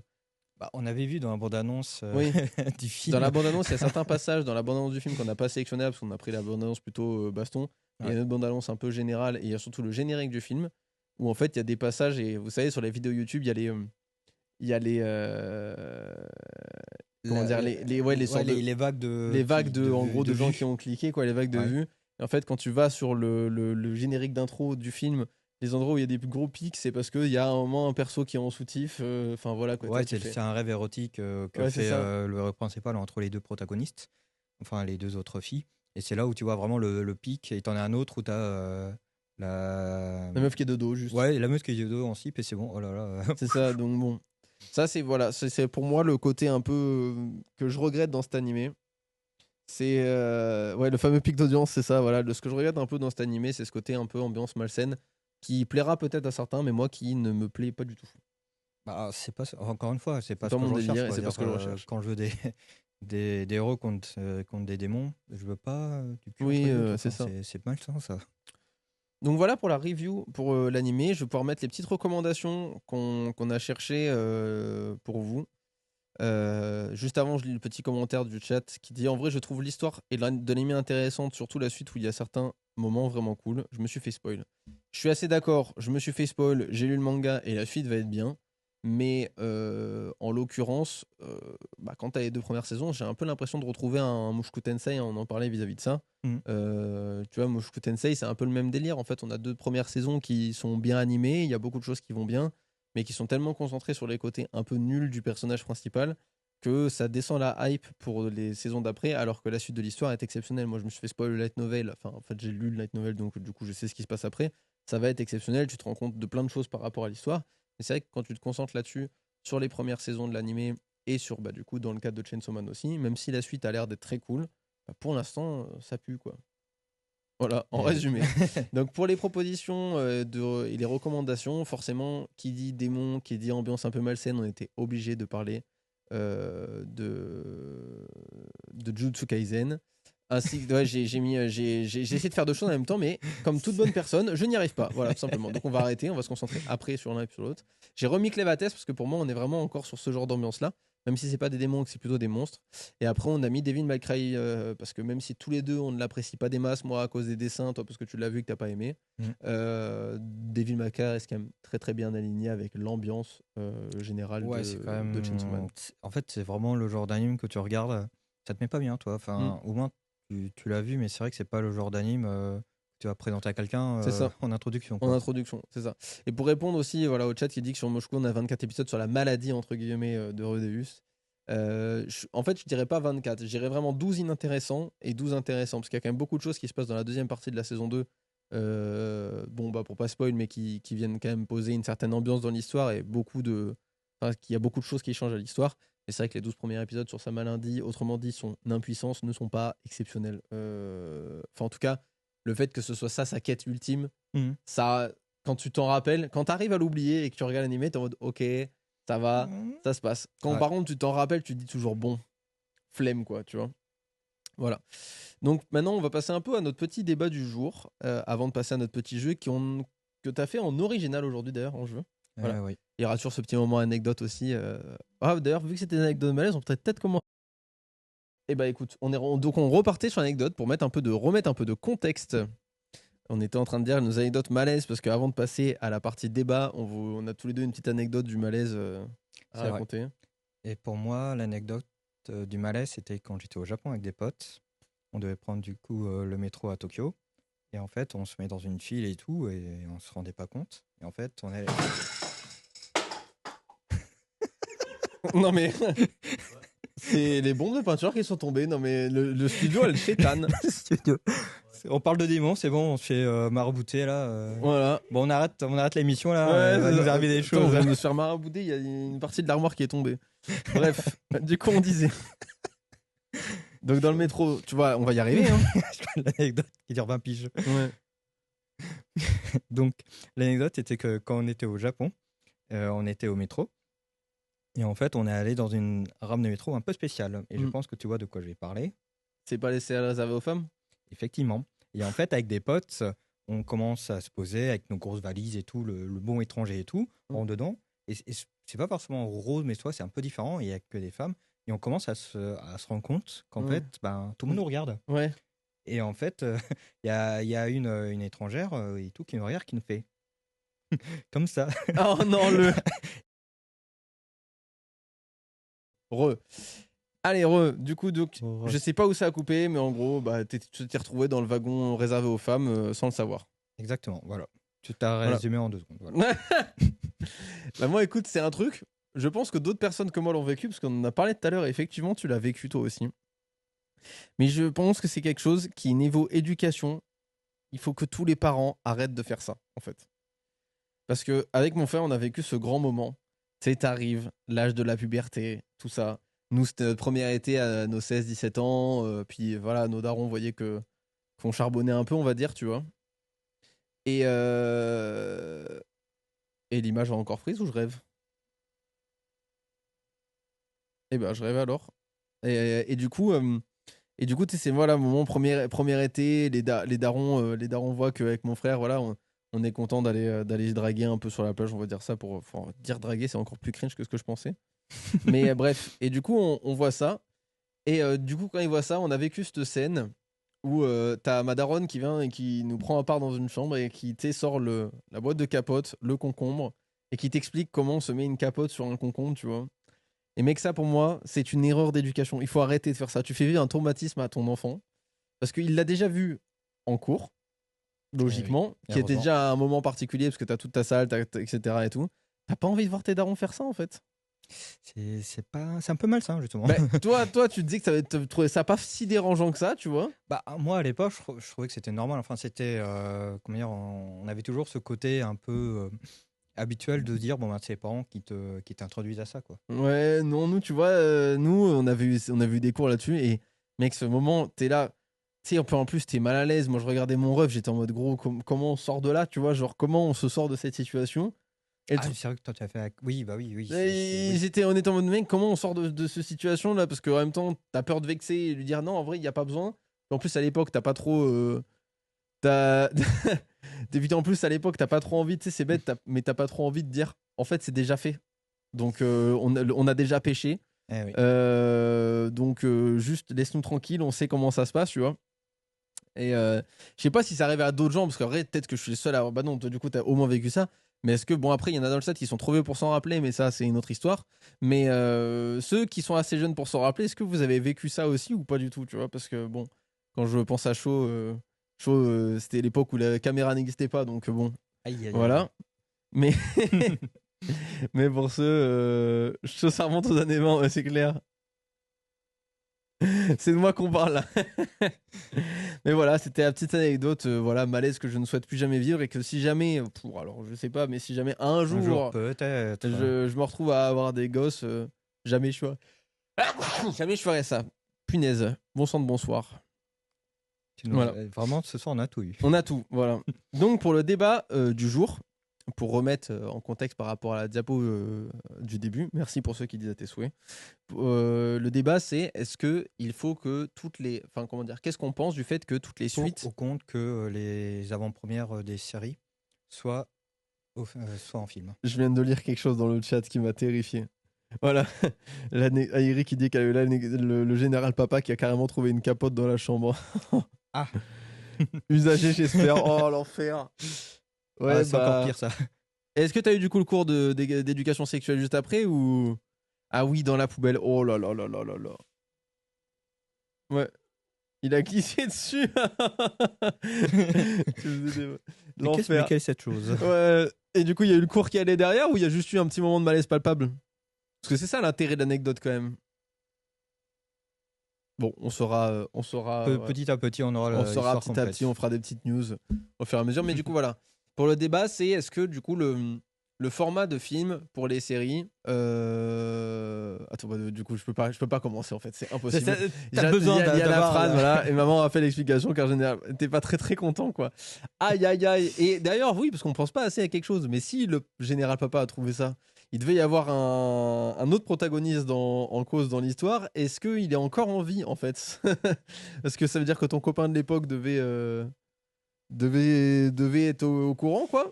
Bah, on avait vu dans la bande-annonce Oui, du dans la film. bande-annonce, il y a certains passages dans la bande-annonce du film qu'on n'a pas sélectionné parce qu'on a pris la bande-annonce plutôt baston. Il y a Ouais. une autre bande-annonce un peu générale et il y a surtout le générique du film où en fait il y a des passages et vous savez sur les vidéos YouTube il y a les comment dire ouais, les sortes de Les vagues les vagues de en vues. gros de gens qui ont cliqué quoi, les vagues de Ouais. vues. Et en fait quand tu vas sur le générique d'intro du film, les endroits où il y a des gros pics, c'est parce qu'il y a un moment un perso qui est en soutif. Enfin voilà quoi. Ouais, Tu fais. c'est un rêve érotique que Ouais c'est fait ça. le héros principal entre les deux protagonistes, enfin les deux autres filles. Et c'est là où tu vois vraiment le pic. Et t'en as un autre où t'as la... La meuf qui est de dos juste. Ouais, la meute qui est de dos en slip et c'est bon. Oh là là. C'est ça, donc bon. Ça, c'est voilà, c'est pour moi le côté un peu que je regrette dans cet animé. C'est ouais, le fameux pic d'audience, c'est ça, voilà. Ce que je regrette un peu dans cet animé, c'est ce côté un peu ambiance malsaine qui plaira peut-être à certains, mais moi qui ne me plaît pas du tout. Bah, c'est pas encore une fois, c'est C'est pas ce pas que mon je recherche. délire et Quoi. c'est pas Dire, ce que je recherche. quand je veux des héros contre des démons, je veux pas du cul entre Oui, les deux. Quoi. c'est Enfin, ça. c'est malsain ça. Donc voilà pour la review pour l'animé. Je vais pouvoir mettre les petites recommandations qu'on a cherchées pour vous. Juste avant, je lis le petit commentaire du chat qui dit en vrai, je trouve l'histoire et de l'anime intéressante, surtout la suite où il y a certains moments vraiment cool. Je me suis fait spoil. Je suis assez d'accord, je me suis fait spoil, j'ai lu le manga et la suite va être bien. Mais en l'occurrence, bah, quand tu as les deux premières saisons, j'ai un peu l'impression de retrouver un Mushoku Tensei, on en parlait vis-à-vis de ça. Mhm. Tu vois, Mushoku Tensei, c'est un peu le même délire. En fait, on a deux premières saisons qui sont bien animées, il y a beaucoup de choses qui vont bien, mais qui sont tellement concentrés sur les côtés un peu nuls du personnage principal que ça descend la hype pour les saisons d'après, alors que la suite de l'histoire est exceptionnelle. Moi, je me suis fait spoil le light novel, enfin, en fait, j'ai lu le light novel, donc du coup, je sais ce qui se passe après. Ça va être exceptionnel, tu te rends compte de plein de choses par rapport à l'histoire. Et c'est vrai que quand tu te concentres là-dessus, sur les premières saisons de l'animé, et sur, bah, du coup, dans le cadre de Chainsaw Man aussi, même si la suite a l'air d'être très cool, bah, pour l'instant, ça pue, quoi. Voilà, en Et oui. résumé. Donc pour les propositions et les recommandations, forcément, qui dit démon, qui dit ambiance un peu malsaine, on était obligé de parler de Jujutsu Kaisen. Ainsi que ouais, j'ai essayé de faire deux choses en même temps, mais comme toute bonne personne, je n'y arrive pas. Voilà, tout simplement. Donc on va arrêter, on va se concentrer après sur l'un et sur l'autre. J'ai remis Clevates parce que pour moi, on est vraiment encore sur ce genre d'ambiance-là, même si c'est pas des démons, que c'est plutôt des monstres. Et après, on a mis Devil May Cry parce que même si tous les deux on ne l'apprécie pas des masses, moi à cause des dessins, toi parce que tu l'as vu et que t'as pas aimé, Devil May Cry est quand même très très bien aligné avec l'ambiance générale Ouais, c'est quand de Chainsaw même. Man. En fait, c'est vraiment le genre d'anime que tu regardes, ça te met pas bien, toi. Mm. Enfin, au moins, tu l'as vu, mais c'est vrai que c'est pas le genre d'anime que tu vas présenter à quelqu'un C'est ça. en introduction. En Quoi. introduction, c'est ça. Et pour répondre aussi voilà, au chat qui dit que sur Moshku, on a 24 épisodes sur la maladie, entre guillemets, de Redeus. En fait, je dirais pas 24, je dirais vraiment 12 inintéressants et 12 intéressants, parce qu'il y a quand même beaucoup de choses qui se passent dans la deuxième partie de la saison 2 bon, bah, pour pas spoil, mais qui viennent quand même poser une certaine ambiance dans l'histoire et qu'il y a beaucoup de choses qui changent à l'histoire. Et c'est vrai que les 12 premiers épisodes sur Sa Malindi, autrement dit, son impuissance, ne sont pas exceptionnels. Enfin, en tout cas, le fait que ce soit ça, sa quête ultime, ça, quand tu t'en rappelles, quand tu arrives à l'oublier et que tu regardes l'animé, t'es en mode ok, ça va, ça se passe. Quand par contre tu t'en rappelles, tu te dis toujours bon, flemme quoi, tu vois. Voilà. Donc maintenant, on va passer un peu à notre petit débat du jour, avant de passer à notre petit jeu que tu as fait en original aujourd'hui d'ailleurs, en jeu. Voilà. Oui. Il y aura toujours ce petit moment anecdote aussi. D'ailleurs, vu que c'était une anecdote de malaise, on peut peut-être commencer. Eh bah écoute, donc on repartait sur l'anecdote pour remettre un peu de contexte. On était en train de dire nos anecdotes malaise parce qu'avant de passer à la partie débat, on a tous les deux une petite anecdote du malaise à raconter. Vrai. Et pour moi, l'anecdote du malaise, c'était quand j'étais au Japon avec des potes. On devait prendre du coup le métro à Tokyo. Et en fait, on se met dans une file et tout, et on se rendait pas compte. Et en fait, on est... Non mais... C'est les bombes de peinture qui sont tombées. Non mais le studio, elle chétane. On parle de démons, c'est bon, on se fait marabouter là. Voilà. Bon, on arrête l'émission là. Va nous arriver des choses. On va me faire marabouter, il y a une partie de l'armoire qui est tombée. Bref, du coup on disait. Donc dans le métro, tu vois, on va y arriver. Hein. L'anecdote qui dure 20 piges. Ouais. Donc l'anecdote était que quand on était au Japon, on était au métro. Et en fait, on est allé dans une rame de métro un peu spéciale. Et je pense que tu vois de quoi je vais parler. C'est pas laissé réservé aux femmes? Effectivement. Et en fait, avec des potes, on commence à se poser avec nos grosses valises et tout, le bon étranger et tout, en dedans. Et c'est pas forcément rose, mais toi, c'est un peu différent. Il n'y a que des femmes. Et on commence à se rendre compte qu'en fait, tout le monde nous regarde. Ouais. Et en fait, il y a une étrangère et tout qui nous regarde, qui nous fait comme ça. Oh non, Allez, du coup, je sais pas où ça a coupé, mais en gros, tu t'es retrouvé dans le wagon réservé aux femmes sans le savoir. Exactement, voilà. Tu t'as résumé en 2 secondes. Voilà. Moi, écoute, c'est un truc. Je pense que d'autres personnes que moi l'ont vécu, parce qu'on en a parlé tout à l'heure, et effectivement, tu l'as vécu toi aussi. Mais je pense que c'est quelque chose qui, niveau éducation, il faut que tous les parents arrêtent de faire ça, en fait. Parce que avec mon frère, on a vécu ce grand moment. Tu sais, t'arrives, l'âge de la puberté, tout ça. Nous, c'était notre premier été à nos 16-17 ans. Puis voilà, nos darons, voyaient qu'on charbonnait un peu, on va dire, tu vois. Et l'image a encore prise ou je rêve? Eh ben, je rêve alors. Et du coup, tu sais, c'est voilà, mon premier été. Les darons voient qu'avec mon frère, voilà, on est content d'aller se draguer un peu sur la plage, on va dire ça pour dire draguer, c'est encore plus cringe que ce que je pensais. Mais bref, et du coup, on voit ça. Et du coup, quand ils voient ça, on a vécu cette scène où t'as ma daronne qui vient et qui nous prend à part dans une chambre et qui sort la boîte de capote, le concombre, et qui t'explique comment on se met une capote sur un concombre, tu vois. Et mec, ça pour moi, c'est une erreur d'éducation. Il faut arrêter de faire ça. Tu fais vivre un traumatisme à ton enfant parce qu'il l'a déjà vu en cours, logiquement, qui était déjà à un moment particulier parce que t'as toute ta salle, etc. et tout. T'as pas envie de voir tes darons faire ça en fait. C'est un peu malsain justement. Toi, tu te disais que tu trouvais ça pas si dérangeant que ça, tu vois. Moi à l'époque, je trouvais que c'était normal. Enfin, c'était comment dire, on avait toujours ce côté un peu habituel de dire c'est les parents qui t'introduisent à ça, quoi. Ouais, non, nous, tu vois, nous, on a vu des cours là-dessus et mec, ce moment, t'es là. Tu sais, en plus, t'es mal à l'aise. Moi, je regardais mon ref, j'étais en mode gros, comment on sort de là, tu vois, genre comment on se sort de cette situation. C'est vrai que toi, tu as fait. Oui. On était en mode mec, comment on sort de cette situation-là? Parce qu'en même temps, t'as peur de vexer et lui dire non, en vrai, il n'y a pas besoin. En plus, à l'époque, t'as pas trop. En plus, à l'époque, t'as pas trop envie, tu sais, c'est bête, mais t'as pas trop envie de dire en fait, c'est déjà fait. Donc, on a déjà pêché. Donc, juste laisse-nous tranquille, on sait comment ça se passe, tu vois. Et je sais pas si ça arrive à d'autres gens, parce qu'en vrai, peut-être que je suis le seul à. Bah non, toi, du coup, t'as au moins vécu ça. Mais est-ce que, bon, après, il y en a dans le set qui sont trop vieux pour s'en rappeler, mais ça, c'est une autre histoire. Mais ceux qui sont assez jeunes pour s'en rappeler, est-ce que vous avez vécu ça aussi ou pas du tout, tu vois? Parce que, bon, quand je pense à Shaw, c'était l'époque où la caméra n'existait pas, donc bon, voilà. Mais, mais pour ceux, ça remonte aux années 20, c'est clair. C'est de moi qu'on parle là. Mais voilà, c'était la petite anecdote, voilà, malaise que je ne souhaite plus jamais vivre et que si jamais, alors je sais pas, mais si jamais un Un jour, jour peut-être. je me retrouve à avoir des gosses, jamais je ferai... jamais je ferai ça. Punaise, bon sang de bonsoir. Voilà. Vraiment, ce soir, on a tout eu. On a tout, voilà. Donc pour le débat du jour, pour remettre en contexte par rapport à la diapo du début, merci pour ceux qui disent à tes souhaits. Le débat, c'est est-ce que il faut que toutes les, enfin comment dire, qu'est-ce qu'on pense du fait que toutes les suites Au compte que les avant-premières des séries soient en film. Je viens de lire quelque chose dans le chat qui m'a terrifié. Voilà, Aïri qui dit qu'il y a eu le général papa qui a carrément trouvé une capote dans la chambre. Ah. Usagé, j'espère. Oh l'enfer. Ouais, c'est encore pire ça. Est-ce que t'as eu du coup le cours d'éducation sexuelle juste après ou ah oui dans la poubelle. Oh là là là là là là. Ouais. Il a glissé dessus. Mais quelle est cette chose? Ouais. Et du coup, il y a eu le cours qui allait derrière ou il y a juste eu un petit moment de malaise palpable? Parce que c'est ça l'intérêt de l'anecdote quand même. Bon, on saura. Petit à petit, on aura on saura petit complète. à petit, on fera des petites news au fur et à mesure. Mais du coup, voilà. Pour le débat, c'est est-ce que du coup le format de film pour les séries. Attends, du coup, je peux pas commencer en fait, c'est impossible. T'as besoin Il y a la phrase, là. voilà, et maman a fait l'explication car t'es pas très très content quoi. Aïe aïe aïe. Et d'ailleurs, oui, parce qu'on pense pas assez à quelque chose, mais si le général papa a trouvé ça, il devait y avoir un autre protagoniste en cause dans l'histoire. Est-ce qu'il est encore en vie en fait? Parce que ça veut dire que ton copain de l'époque devait être au courant quoi.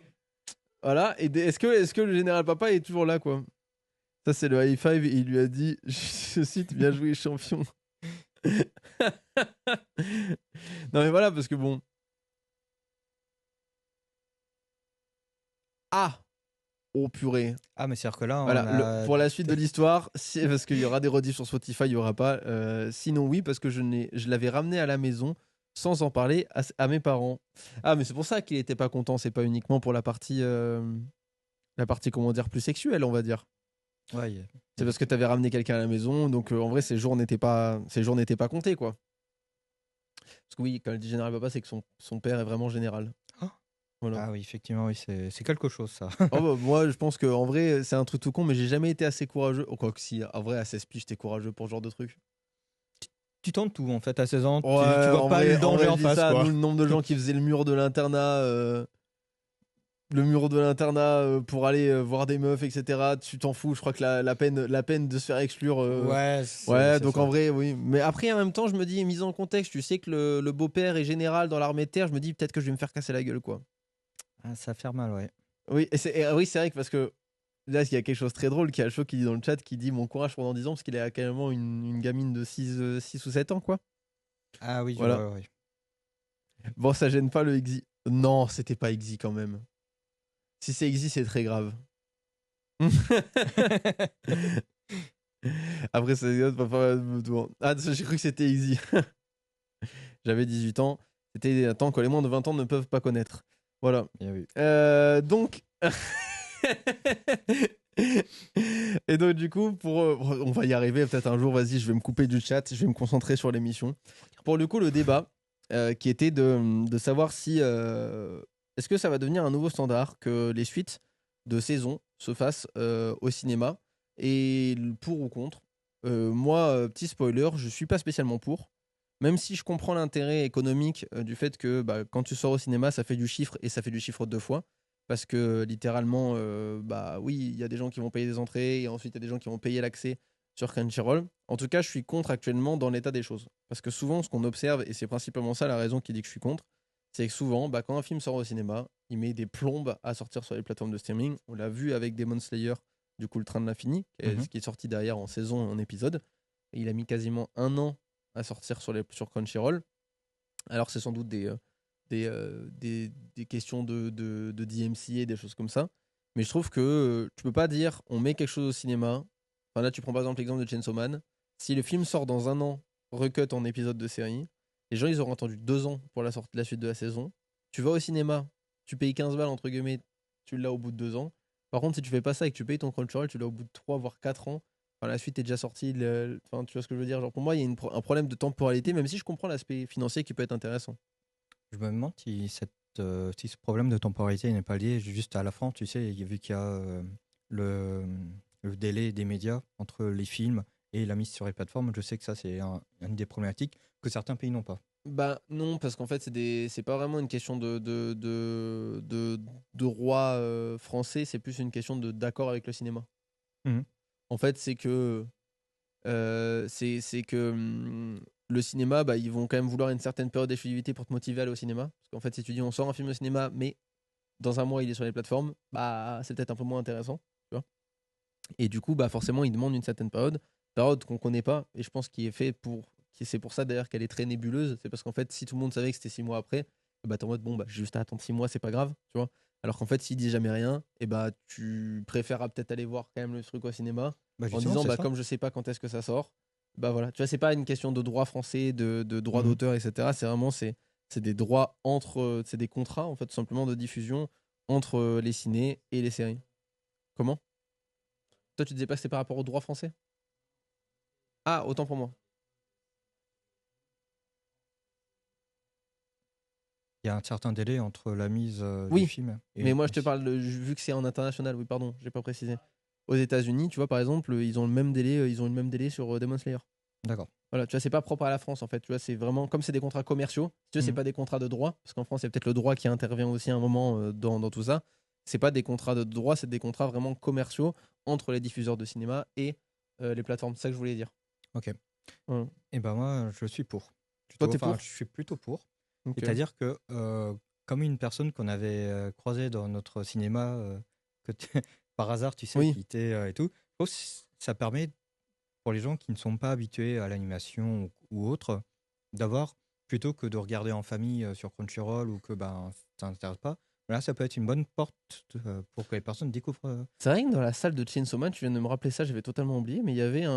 Voilà, et est-ce que le général papa est toujours là, quoi? Ça, c'est le high five, et il lui a dit, je cite, bien joué, champion. Non, mais voilà, parce que bon. Ah! Oh purée. Ah, mais c'est-à-dire que là, voilà, pour la suite de l'histoire, parce qu'il y aura des rediffs sur Spotify, il n'y aura pas. Sinon, oui, parce que je l'avais ramené à la maison sans en parler à mes parents. Ah, mais c'est pour ça qu'il n'était pas content, c'est pas uniquement pour la partie, comment dire, plus sexuelle, on va dire. Ouais, c'est parce que tu avais ramené quelqu'un à la maison, donc en vrai, ces jours n'étaient pas comptés, quoi. Parce que oui, quand elle dit général papa, c'est que son père est vraiment général. Voilà. Ah oui, effectivement, oui, c'est quelque chose, ça. Oh bah, moi, je pense qu'en vrai, c'est un truc tout con, mais j'ai jamais été assez courageux. Oh, quoi que si, en vrai, à 16 piges, j'étais courageux pour ce genre de truc. Tu tentes tout, en fait, à 16 ans. Ouais, tu vois pas le danger en face, quoi. Nous, le nombre de gens qui faisaient le mur de l'internat... pour aller voir des meufs, etc. Tu t'en fous. Je crois que la peine de se faire exclure. Ouais, donc ça. en vrai, oui. Mais après, en même temps, je me dis, mise en contexte, tu sais que le beau-père est général dans l'armée de terre. Je me dis peut-être que je vais me faire casser la gueule, quoi. Ah, ça va faire mal, ouais. Oui, oui, c'est vrai que parce que là, il y a quelque chose de très drôle qui a le show qui dit dans le chat qui dit mon courage pendant 10 ans parce qu'il a carrément une gamine de 6 ou 7 ans, quoi. Ah oui, voilà. Ouais. Bon, ça gêne pas le Exi. Non, c'était pas Exi quand même. Si c'est Exi, c'est très grave. Après, c'est ah, j'ai cru que c'était Easy. J'avais 18 ans. C'était un temps que les moins de 20 ans ne peuvent pas connaître. Voilà. Oui. Donc. Et donc, du coup, on va y arriver peut-être un jour. Vas-y, je vais me couper du chat. Je vais me concentrer sur l'émission. Pour le coup, le débat qui était de savoir si. Est-ce que ça va devenir un nouveau standard que les suites de saison se fassent au cinéma? Et pour ou contre. Moi, petit spoiler, je suis pas spécialement pour. Même si je comprends l'intérêt économique du fait que quand tu sors au cinéma, ça fait du chiffre et ça fait du chiffre 2 fois. Parce que littéralement, oui, il y a des gens qui vont payer des entrées et ensuite il y a des gens qui vont payer l'accès sur Crunchyroll. En tout cas, je suis contre actuellement dans l'état des choses. Parce que souvent, ce qu'on observe, et c'est principalement ça la raison qui dit que je suis contre, c'est que souvent, quand un film sort au cinéma, il met des plombes à sortir sur les plateformes de streaming. On l'a vu avec Demon Slayer, du coup, le train de l'infini, ce qui est sorti derrière en saison, en épisode. Et il a mis quasiment 1 an à sortir sur Crunchyroll. Alors, c'est sans doute des questions de DMCA et des choses comme ça. Mais je trouve que tu peux pas dire on met quelque chose au cinéma. Enfin, là, tu prends par exemple l'exemple de Chainsaw Man. Si le film sort dans 1 an, recut en épisode de série, les gens ils auront attendu 2 ans pour la suite de la saison. Tu vas au cinéma, tu payes 15 balles entre guillemets, tu l'as au bout de 2 ans. Par contre, si tu fais pas ça et que tu payes ton Crunchyroll, tu l'as au bout de 3 voire 4 ans. la suite est déjà sortie. Enfin, tu vois ce que je veux dire? Genre, pour moi, il y a un problème de temporalité, même si je comprends l'aspect financier qui peut être intéressant. Je me demande si ce problème de temporalité n'est pas lié juste à la France, tu sais, vu qu'il y a le, le délai des médias entre les films et la mise sur les plateformes. Je sais que ça, c'est une des problématiques que certains pays n'ont pas. Bah non, parce qu'en fait, c'est pas vraiment une question de roi français, c'est plus une question d'accord avec le cinéma. Mhm. En fait, c'est que le cinéma, bah, ils vont quand même vouloir une certaine période d'exclusivité pour te motiver à aller au cinéma. Parce qu'en fait, si tu dis on sort un film au cinéma, mais dans un mois il est sur les plateformes, bah c'est peut-être un peu moins intéressant, tu vois. Et du coup, bah forcément, ils demandent une certaine période qu'on connaît pas, et je pense qu'il est fait c'est pour ça d'ailleurs qu'elle est très nébuleuse. C'est parce qu'en fait, si tout le monde savait que c'était 6 mois après, bah t'es en mode bon, bah j'ai juste à attendre 6 mois, c'est pas grave, tu vois. Alors qu'en fait, s'ils disent jamais rien, et bah tu préféreras peut-être aller voir quand même le truc au cinéma Bah en justement, disant c'est bah ça. comme je sais pas quand est-ce que ça sort, bah voilà, tu vois, c'est pas une question de droit français, de droit Mhm. d'auteur, etc. C'est vraiment c'est des droits c'est des contrats en fait tout simplement de diffusion entre les cinés et les séries. Comment? Toi, tu disais pas que c'était par rapport au droit français? Ah, autant pour moi. Il y a un certain délai entre la mise du Oui, film mais et moi je te parle vu que c'est en international, oui, pardon, j'ai pas précisé. Aux États-Unis, tu vois, par exemple, ils ont le même délai, ils ont le même délai sur Demon Slayer. D'accord. Voilà, tu vois, c'est pas propre à la France en fait, tu vois, c'est vraiment comme c'est des contrats commerciaux, tu vois, c'est Mhm. pas des contrats de droit, parce qu'en France, c'est peut-être le droit qui intervient aussi à un moment dans tout ça. C'est pas des contrats de droit, c'est des contrats vraiment commerciaux entre les diffuseurs de cinéma et les plateformes. C'est ça que je voulais dire. Ok. Voilà. Et ben moi, je suis pour. Toi, Plutôt, t'es enfin, pour? je suis plutôt pour. Ok. C'est-à-dire que, comme une personne qu'on avait croisée dans notre cinéma, par hasard, tu sais, Oui. qui était et tout, je trouve que ça permet pour les gens qui ne sont pas habitués à l'animation ou autre, d'avoir, plutôt que de regarder en famille sur Crunchyroll ou que ben, ça n'intéresse pas, là, ça peut être une bonne porte pour que les personnes découvrent. C'est vrai que dans la salle de Chainsaw Man, tu viens de me rappeler ça, j'avais totalement oublié, mais il y Et avait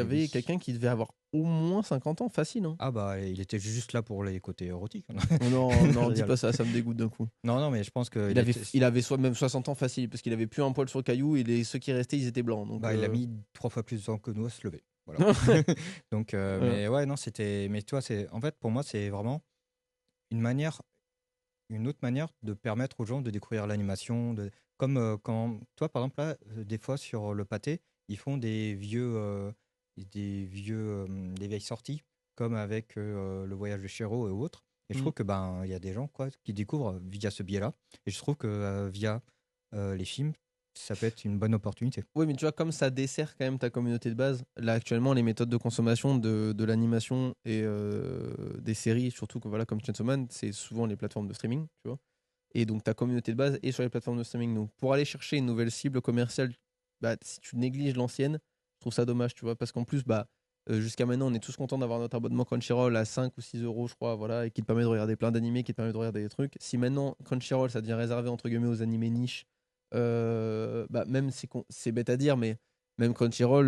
oui. quelqu'un qui devait avoir au moins 50 ans, facile, hein. Ah bah, il était juste là pour les côtés érotiques. Oh non, Je non, dis rigole. pas ça, ça me dégoûte d'un coup. Non, non, mais je pense qu'il Il avait même 60 ans facile, parce qu'il avait plus un poil sur le caillou et ceux qui restaient, ils étaient blancs. Donc, bah, il a mis 3 fois plus de temps que nous à se lever. Voilà. Donc, voilà. mais ouais, non, c'était. Mais toi, en fait, pour moi, c'est vraiment une manière, une autre manière de permettre aux gens de découvrir l'animation. Comme quand, toi, par exemple, là, des fois sur le pâté, ils font des vieilles sorties, comme avec le voyage de Chihiro et autres. Et je Mm. trouve que ben, il y a des gens quoi, qui découvrent via ce biais-là. Et je trouve que via les films, ça peut être une bonne opportunité. Oui, mais tu vois, comme ça dessert quand même ta communauté de base, là actuellement, les méthodes de consommation de l'animation et des séries, surtout que, voilà, comme Chainsaw Man, c'est souvent les plateformes de streaming, tu vois. Et donc ta communauté de base est sur les plateformes de streaming. Donc pour aller chercher une nouvelle cible commerciale, bah, si tu négliges l'ancienne, je trouve ça dommage, tu vois. Parce qu'en plus, bah, jusqu'à maintenant, on est tous contents d'avoir notre abonnement Crunchyroll à 5 ou 6 euros, je crois, voilà, et qui te permet de regarder plein d'animés, qui te permet de regarder des trucs. Si maintenant Crunchyroll, ça devient réservé entre guillemets aux animés niches, bah, même c'est bête à dire, mais même Crunchyroll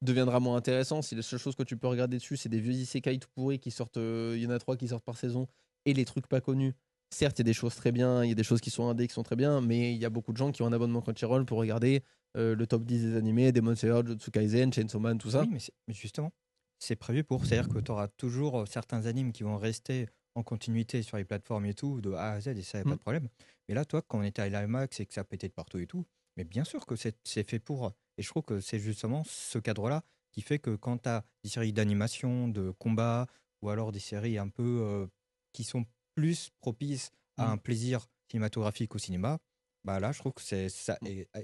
deviendra moins intéressant si la seule chose que tu peux regarder dessus, c'est des vieux isekai tout pourris qui sortent, il y en a 3 qui sortent par saison, et les trucs pas connus. Certes, il y a des choses très bien, il y a des choses qui sont indées qui sont très bien, mais il y a beaucoup de gens qui ont un abonnement Crunchyroll pour regarder le top 10 des animés, Demon Slayer, Jujutsu Kaisen, Chainsaw Man, tout ça. Oui, mais justement, c'est prévu pour. C'est-à-dire que tu auras toujours certains animes qui vont rester en continuité sur les plateformes et tout, de A à Z, et ça, y a pas Mm. de problème. Mais là, toi, quand on était à l'IMAX et que ça pétait de partout et tout, mais bien sûr que c'est fait pour. Et je trouve que c'est justement ce cadre-là qui fait que quand tu as des séries d'animation, de combat, ou alors des séries un peu qui sont plus propices à Mm. un plaisir cinématographique au cinéma, bah là, je trouve que ça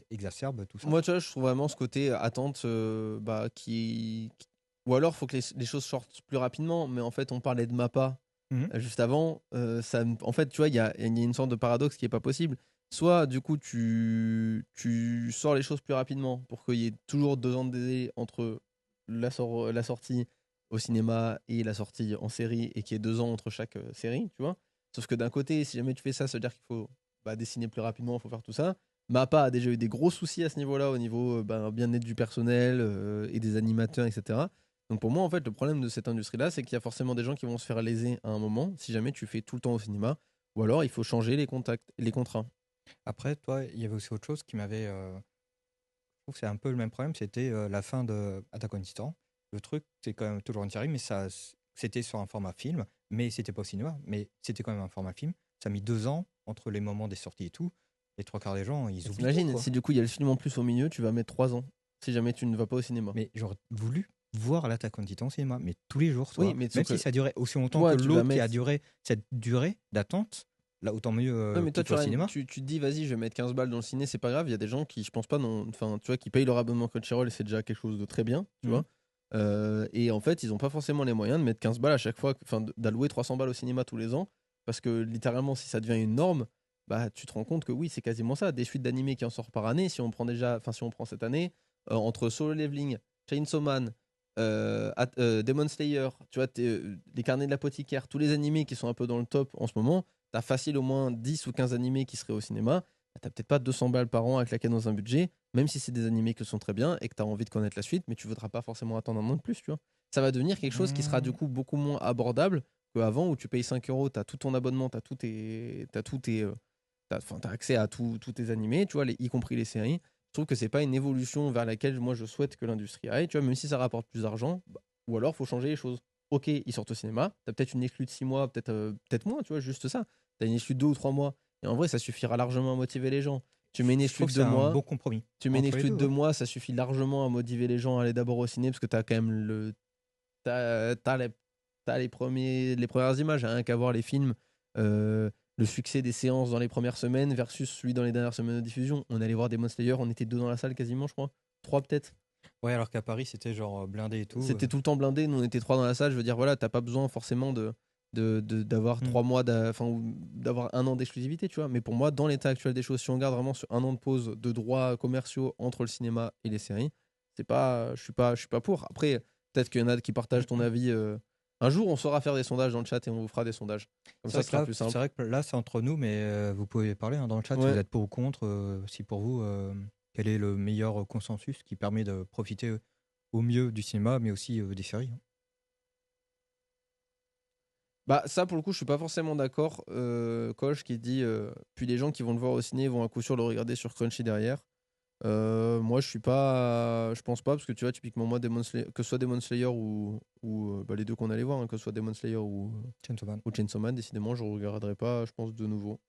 exacerbe tout ça. Moi, tu vois, je trouve vraiment ce côté attente bah, ou alors, il faut que les choses sortent plus rapidement. Mais en fait, on parlait de Mappa Mhm. juste avant. En fait, tu vois, il y a une sorte de paradoxe qui est pas possible. Soit, du coup, tu sors les choses plus rapidement pour qu'il y ait toujours 2 ans de délai entre la sortie au cinéma et la sortie en série et qu'il y ait 2 ans entre chaque série, tu vois. Sauf que d'un côté, si jamais tu fais ça, ça veut dire qu'il faut bah, dessiner plus rapidement, il faut faire tout ça. Mappa a déjà eu des gros soucis à ce niveau-là, au niveau bien-être du personnel et des animateurs, etc. Donc pour moi, en fait, le problème de cette industrie-là, c'est qu'il y a forcément des gens qui vont se faire léser à un moment, si jamais tu fais tout le temps au cinéma, ou alors il faut changer les contrats. Après, toi, il y avait aussi autre chose qui m'avait trouve que c'est un peu le même problème. C'était la fin de Attack on Titan. Le truc, c'est quand même toujours une série, mais c'était sur un format film, mais c'était pas au cinéma, mais c'était quand même un format film. Ça a mis 2 ans entre les moments des sorties et tout. Les 3 quarts des gens, ils oublient tout, T'imagines, quoi. si du coup il y a le film en plus au milieu, tu vas mettre 3 ans. Si jamais tu ne vas pas au cinéma. Mais j'aurais voulu voir l'Attack on Titan au cinéma, mais tous les jours, Oui, soit. mais Même sauf si que ça durait aussi longtemps toi, que tu vas l'autre qui a mettre. duré cette durée d'attente, là, autant mieux Ouais, mais toi, qu'il soit au cinéma. tu te dis, vas-y, je vais mettre 15 balles dans le ciné, c'est pas grave. Il y a des gens qui, je pense pas, enfin, tu vois, qui payent leur abonnement Crunchyroll et c'est déjà quelque chose de très bien, tu Mhm. vois. Et en fait, ils ont pas forcément les moyens de mettre 15 balles à chaque fois, enfin, d'allouer 300 balles au cinéma tous les ans. Parce que littéralement, si ça devient une norme, bah, tu te rends compte que oui, c'est quasiment ça. Des suites d'animés qui en sortent par année. Si on prend si on prend cette année, entre Solo Leveling, Chainsaw Man, Demon Slayer, tu vois, les carnets de l'apothicaire, tous les animés qui sont un peu dans le top en ce moment, t'as facile au moins 10 ou 15 animés qui seraient au cinéma. Bah, t'as peut-être pas 200 balles par an à claquer dans un budget, même si c'est des animés qui sont très bien et que t'as envie de connaître la suite, mais tu voudras pas forcément attendre un an de plus, tu vois. Ça va devenir quelque chose qui sera du coup beaucoup moins abordable qu'avant où tu payes 5 euros, t'as tout ton abonnement, t'as accès à tous tes animés, tu vois, y compris les séries. Je trouve que c'est pas une évolution vers laquelle moi je souhaite que l'industrie aille, tu vois, même si ça rapporte plus d'argent, bah, ou alors faut changer les choses. Ok, ils sortent au cinéma, t'as peut-être une exclue de 6 mois, peut-être moins, tu vois, juste ça. T'as une exclue de 2 ou 3 mois. Et en vrai, ça suffira largement à motiver les gens. Tu mets une Je exclue trouve de que c'est 2 un mois, bon compromis tu mets une entre les exclue de deux. 2 mois, ça suffit largement à motiver les gens à aller d'abord au ciné parce que t'as quand même t'as les premières images, rien qu'à voir les films, le succès des séances dans les premières semaines versus celui dans les dernières semaines de diffusion. On allait voir Demon Slayer, on était 2 dans la salle quasiment, je crois. 3 peut-être. Ouais, alors qu'à Paris, c'était genre blindé et tout. C'était tout le temps blindé, nous on était 3 dans la salle. Je veux dire, voilà, t'as pas besoin forcément d'avoir 3 mois, ou d'avoir un an d'exclusivité, tu vois. Mais pour moi, dans l'état actuel des choses, si on garde vraiment sur un an de pause de droits commerciaux entre le cinéma et les séries, je suis pas pour. Après, peut-être qu'il y en a qui partagent ton avis. Un jour, on saura faire des sondages dans le chat et on vous fera des sondages. Comme ça, ce sera plus C'est simple. vrai que là, c'est entre nous, mais vous pouvez parler dans le chat si Ouais. vous êtes pour ou contre. Si pour vous, quel est le meilleur consensus qui permet de profiter au mieux du cinéma, mais aussi des séries. Bah ça pour le coup je suis pas forcément d'accord. Koch qui dit puis les gens qui vont le voir au ciné vont à coup sûr le regarder sur Crunchy derrière. Moi je pense pas parce que tu vois typiquement moi que ce soit Demon Slayer ou bah, les deux qu'on allait voir, hein, que ce soit Demon Slayer ou Chainsaw Man, décidément je regarderai pas je pense de nouveau.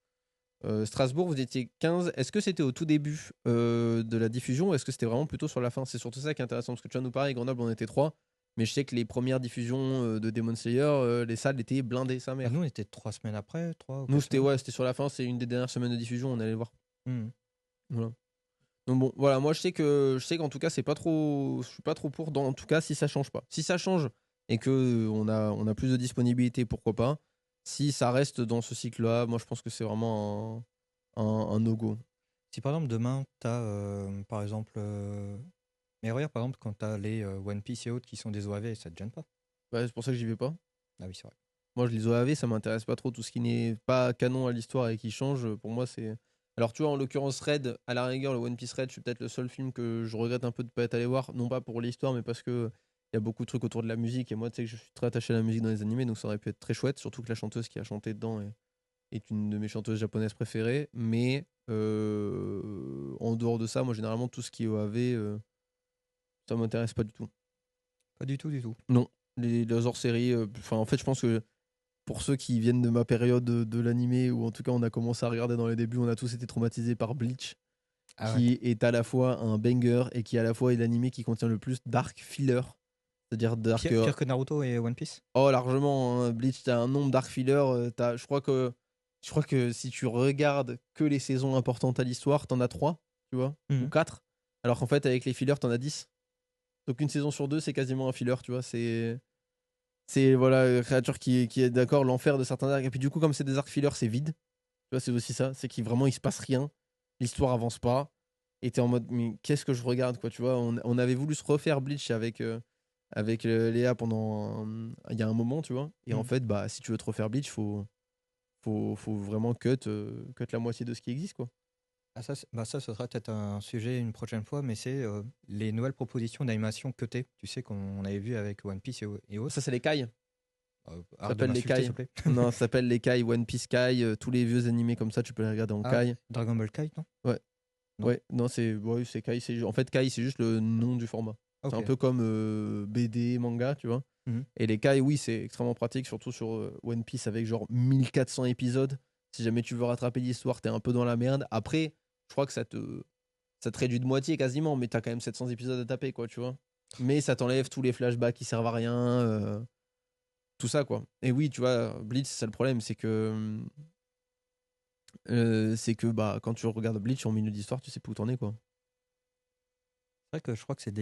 Strasbourg vous étiez 15, est-ce que c'était au tout début de la diffusion ou est-ce que c'était vraiment plutôt sur la fin? C'est surtout ça qui est intéressant parce que tu vois nous pareil Grenoble on était 3. Mais je sais que les premières diffusions de Demon Slayer, les salles étaient blindées, sa mère. Nous, on était 3 semaines après, 3 ou 4 Nous, c'était semaines. c'était sur la fin, c'est une des dernières semaines de diffusion, on allait le voir. Mhm. Voilà. Donc bon, voilà, moi je sais qu'en tout cas, je suis pas trop pour, en tout cas, si ça change pas. Si ça change et que on a plus de disponibilité, pourquoi pas. Si ça reste dans ce cycle-là, moi je pense que c'est vraiment un no-go. Si par exemple, demain, tu as, par exemple. Mais regarde, par exemple, quand tu as les One Piece et autres qui sont des OAV, ça te gêne pas? Ouais, c'est pour ça que j'y vais pas. Ah oui, c'est vrai. Moi, je les OAV, ça m'intéresse pas trop. Tout ce qui n'est pas canon à l'histoire et qui change, pour moi, c'est. Alors, tu vois, en l'occurrence, Red, à la rigueur, le One Piece Red, je suis peut-être le seul film que je regrette un peu de pas être allé voir. Non pas pour l'histoire, mais parce que il y a beaucoup de trucs autour de la musique. Et moi, tu sais que je suis très attaché à la musique dans les animés, donc ça aurait pu être très chouette. Surtout que la chanteuse qui a chanté dedans est une de mes chanteuses japonaises préférées. Mais en dehors de ça, moi, généralement, tout ce qui est OAV, ça m'intéresse pas du tout. Pas du tout, du tout. Non. Les hors-séries, en fait, je pense que pour ceux qui viennent de ma période de l'animé, ou en tout cas on a commencé à regarder dans les débuts, on a tous été traumatisés par Bleach, Ah ouais. qui est à la fois un banger et qui à la fois est l'animé qui contient le plus d'arc filler. C'est-à-dire d'arc... Pire que Naruto et One Piece? oh largement, hein, Bleach, t'as un nombre d'arc filler, je crois que si tu regardes que les saisons importantes à l'histoire, t'en as 3, tu vois, ou 4. Alors qu'en fait avec les fillers, t'en as 10. Donc une saison sur 2, c'est quasiment un filler, tu vois, c'est voilà, créature qui est d'accord, l'enfer de certains arcs. Et puis du coup, comme c'est des arcs fillers, c'est vide. Tu vois, c'est aussi ça. C'est qu'il vraiment, il se passe rien. L'histoire avance pas. Et t'es en mode, mais qu'est-ce que je regarde, quoi, tu vois. On avait voulu se refaire Bleach avec Léa il y a un moment, tu vois. Et en fait, bah, si tu veux te refaire Bleach, faut vraiment cut la moitié de ce qui existe, quoi. Ah, ça, ça, ce sera peut-être un sujet une prochaine fois, mais c'est les nouvelles propositions d'animation cutées. Tu sais, qu'on avait vu avec One Piece et autres. Ça, c'est les Kai. Ça Arrête de s'appelle les m'insulter, Kai. s'il te plaît. Non, ça s'appelle les Kai, One Piece Kai, tous les vieux animés comme ça, tu peux les regarder en Kai. Dragon Ball Kai, non? Ouais. Non. Ouais, non, c'est Kai. En fait, Kai, c'est juste le nom du format. Ok. C'est un peu comme BD, manga, tu vois. Mhm. Et les Kai, oui, c'est extrêmement pratique, surtout sur One Piece avec genre 1400 épisodes. Si jamais tu veux rattraper l'histoire, t'es un peu dans la merde. Après, je crois que ça te réduit de moitié quasiment, mais t'as quand même 700 épisodes à taper, quoi, tu vois. Mais ça t'enlève tous les flashbacks qui servent à rien, tout ça, quoi. Et oui, tu vois, Bleach, c'est ça le problème, c'est que bah, quand tu regardes Bleach en milieu d'histoire, tu sais plus où t'en es, quoi. C'est vrai que je crois que c'est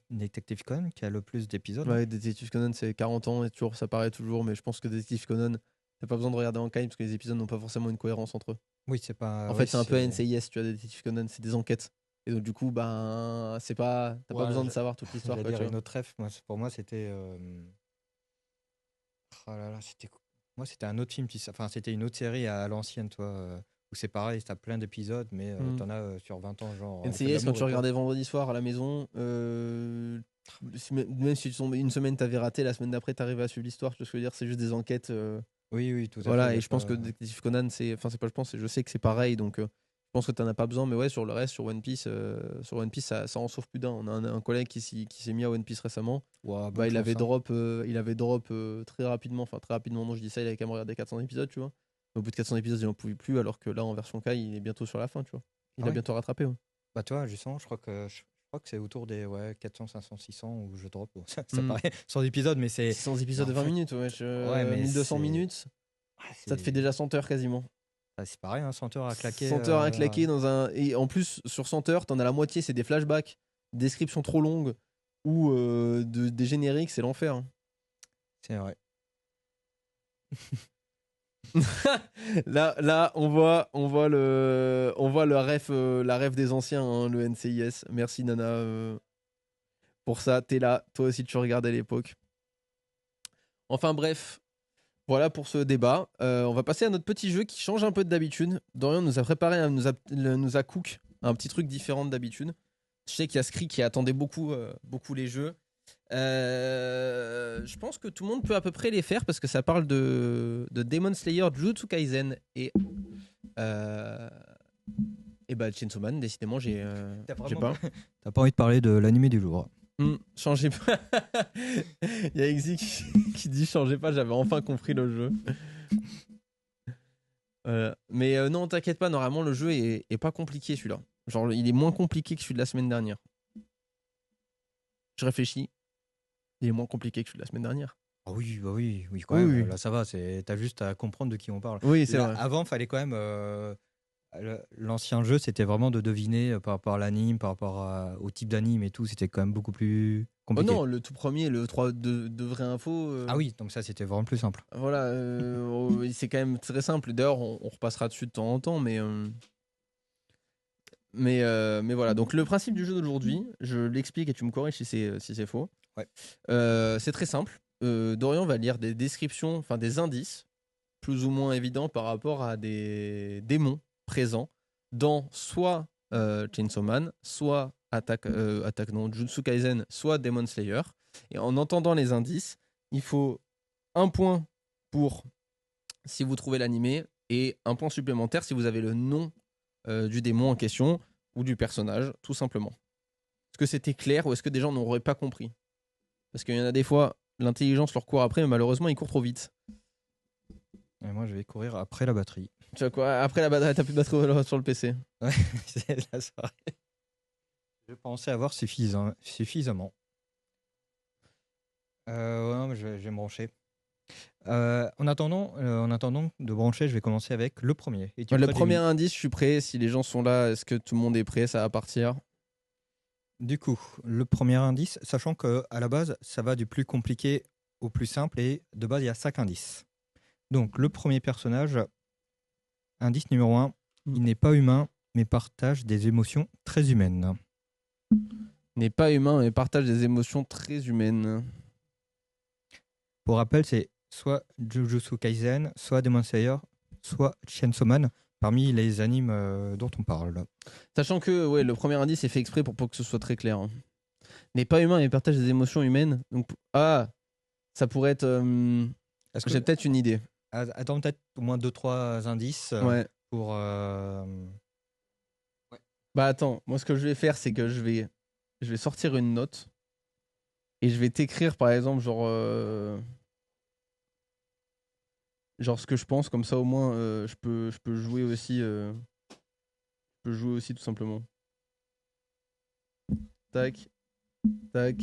Detective Conan qui a le plus d'épisodes, non? Ouais, Detective Conan, c'est 40 ans et toujours, ça paraît toujours, mais je pense que Detective Conan, t'as pas besoin de regarder en time parce que les épisodes n'ont pas forcément une cohérence entre eux. Oui, c'est pas. En Oui, fait, c'est un peu c'est. NCIS, tu vois, Detective Conan, c'est des enquêtes. Et donc, du coup, ben, c'est pas, t'as pas Ouais, besoin de savoir toute l'histoire, j'allais quoi, dire tu vois. une autre ref. Moi, pour moi, c'était. Oh là là, moi, c'était un autre film enfin, c'était une autre série à l'ancienne, toi, où c'est pareil, t'as plein d'épisodes, mais Hmm. t'en as sur 20 ans, genre On fait de NCIS, quand l'amour tu et toi. regardais vendredi soir à la maison, même si une semaine t'avais raté, la semaine d'après t'arrivais à suivre l'histoire, tu vois ce que je veux dire, c'est juste des enquêtes. Oui, oui, tout à fait. Il Voilà, y et a je pense que pas. Detective Conan, enfin, c'est pas, je pense, je sais que c'est pareil, donc je pense que t'en as pas besoin, mais ouais, sur le reste, sur One Piece, ça en sauve plus d'un. On a un collègue qui s'est mis à One Piece récemment. Ouah, Bah, bonne chance, hein. il avait drop très rapidement, enfin très rapidement, non, je dis ça, il avait quand même regardé 400 épisodes, tu vois. Au bout de 400 épisodes, il en pouvait plus, alors que là, en version Kai, il est bientôt sur la fin, tu vois. Ah Il a oui. bientôt rattrapé, ouais. Bah, toi, justement, je crois que c'est autour des 400, 500, 600 où je drop. Bon, ça Hmm. paraît 100 épisodes, mais c'est. 600 Mais épisodes de en 20 fait, minutes, ouais, ouais, mais 1200 c'est. minutes, Ah, ça te fait c'est déjà 100 heures quasiment. c'est pareil, hein, 100 heures à claquer. 100 heures à claquer dans un. Et en plus, sur 100 heures, t'en as la moitié, c'est des flashbacks, descriptions trop longues ou des génériques, c'est l'enfer, hein. C'est vrai. Là, on voit la ref des anciens, hein, le NCIS. Merci Nana pour ça. T'es là, toi aussi tu regardais à l'époque. Enfin bref, voilà pour ce débat. On va passer à notre petit jeu qui change un peu d'habitude. Dorian nous a préparé, nous a cook un petit truc différent d'habitude. Je sais qu'il y a Scree qui attendait beaucoup les jeux. Je pense que tout le monde peut à peu près les faire parce que ça parle de Demon Slayer, Jujutsu Kaisen euh, et bah Chainsaw Man. Décidément, T'as j'ai vraiment pas. T'as pas envie de parler de l'animé du jour. Changez pas. Il y a Exy qui dit changez pas. J'avais enfin compris le jeu. Mais non, t'inquiète pas. Normalement, le jeu est pas compliqué celui-là. Genre, il est moins compliqué que celui de la semaine dernière. Je réfléchis. Il est moins compliqué que celui de la semaine dernière. Ah oui, bah oui, oui, quand Oui, même. oui. Là, ça va. T'as juste à comprendre de qui on parle. Oui, c'est Là, vrai. avant, fallait quand même. L'ancien jeu, c'était vraiment de deviner par rapport à l'anime, par rapport au type d'anime et tout. C'était quand même beaucoup plus Oh compliqué. non, le tout premier, le 3 de vraie info. Ah oui, donc ça, c'était vraiment plus simple. Voilà, c'est quand même très simple. D'ailleurs, on repassera dessus de temps en temps, mais voilà. Donc, le principe du jeu d'aujourd'hui, je l'explique et tu me corriges si c'est faux. Ouais. C'est très simple. Dorian va lire des descriptions, enfin des indices, plus ou moins évidents par rapport à des démons présents dans soit Chainsaw Man, soit non, Jujutsu Kaisen, soit Demon Slayer. Et en entendant les indices, il faut un point pour si vous trouvez l'animé et un point supplémentaire si vous avez le nom du démon en question ou du personnage, tout simplement. Est-ce que c'était clair ou est-ce que des gens n'auraient pas compris? Parce qu'il y en a des fois, l'intelligence leur court après, mais malheureusement, ils courent trop vite. Et moi, je vais courir après la batterie. Tu vois quoi? Après la batterie, t'as plus de batterie sur le PC. Ouais, c'est la soirée. Je pensais avoir suffisamment. Ouais, non, mais je vais me brancher. En attendant de brancher, je vais commencer avec le premier. Es-tu Le prêt, premier Jamie? indice, je suis prêt. Si les gens sont là, est-ce que tout le monde est prêt? Ça va partir. Du coup, le premier indice, sachant que à la base, ça va du plus compliqué au plus simple et de base, il y a 5 indices. Donc, le premier personnage, indice numéro 1, il n'est pas humain, mais partage des émotions très humaines. N'est pas humain, mais partage des émotions très humaines. Pour rappel, c'est soit Jujutsu Kaisen, soit Demon Slayer, soit Chainsaw Man, parmi les animes dont on parle. Sachant que ouais, le premier indice est fait exprès pour que ce soit très clair, hein. N'est pas humain, mais partage des émotions humaines. Donc, ça pourrait être. Est-ce que J'ai peut-être une idée. Attends peut-être au moins 2-3 indices Ouais. pour. Bah attends, moi ce que je vais faire, c'est que je vais sortir une note et je vais t'écrire par exemple genre ce que je pense, comme ça au moins je peux jouer aussi, je peux jouer aussi tout simplement. Tac, tac.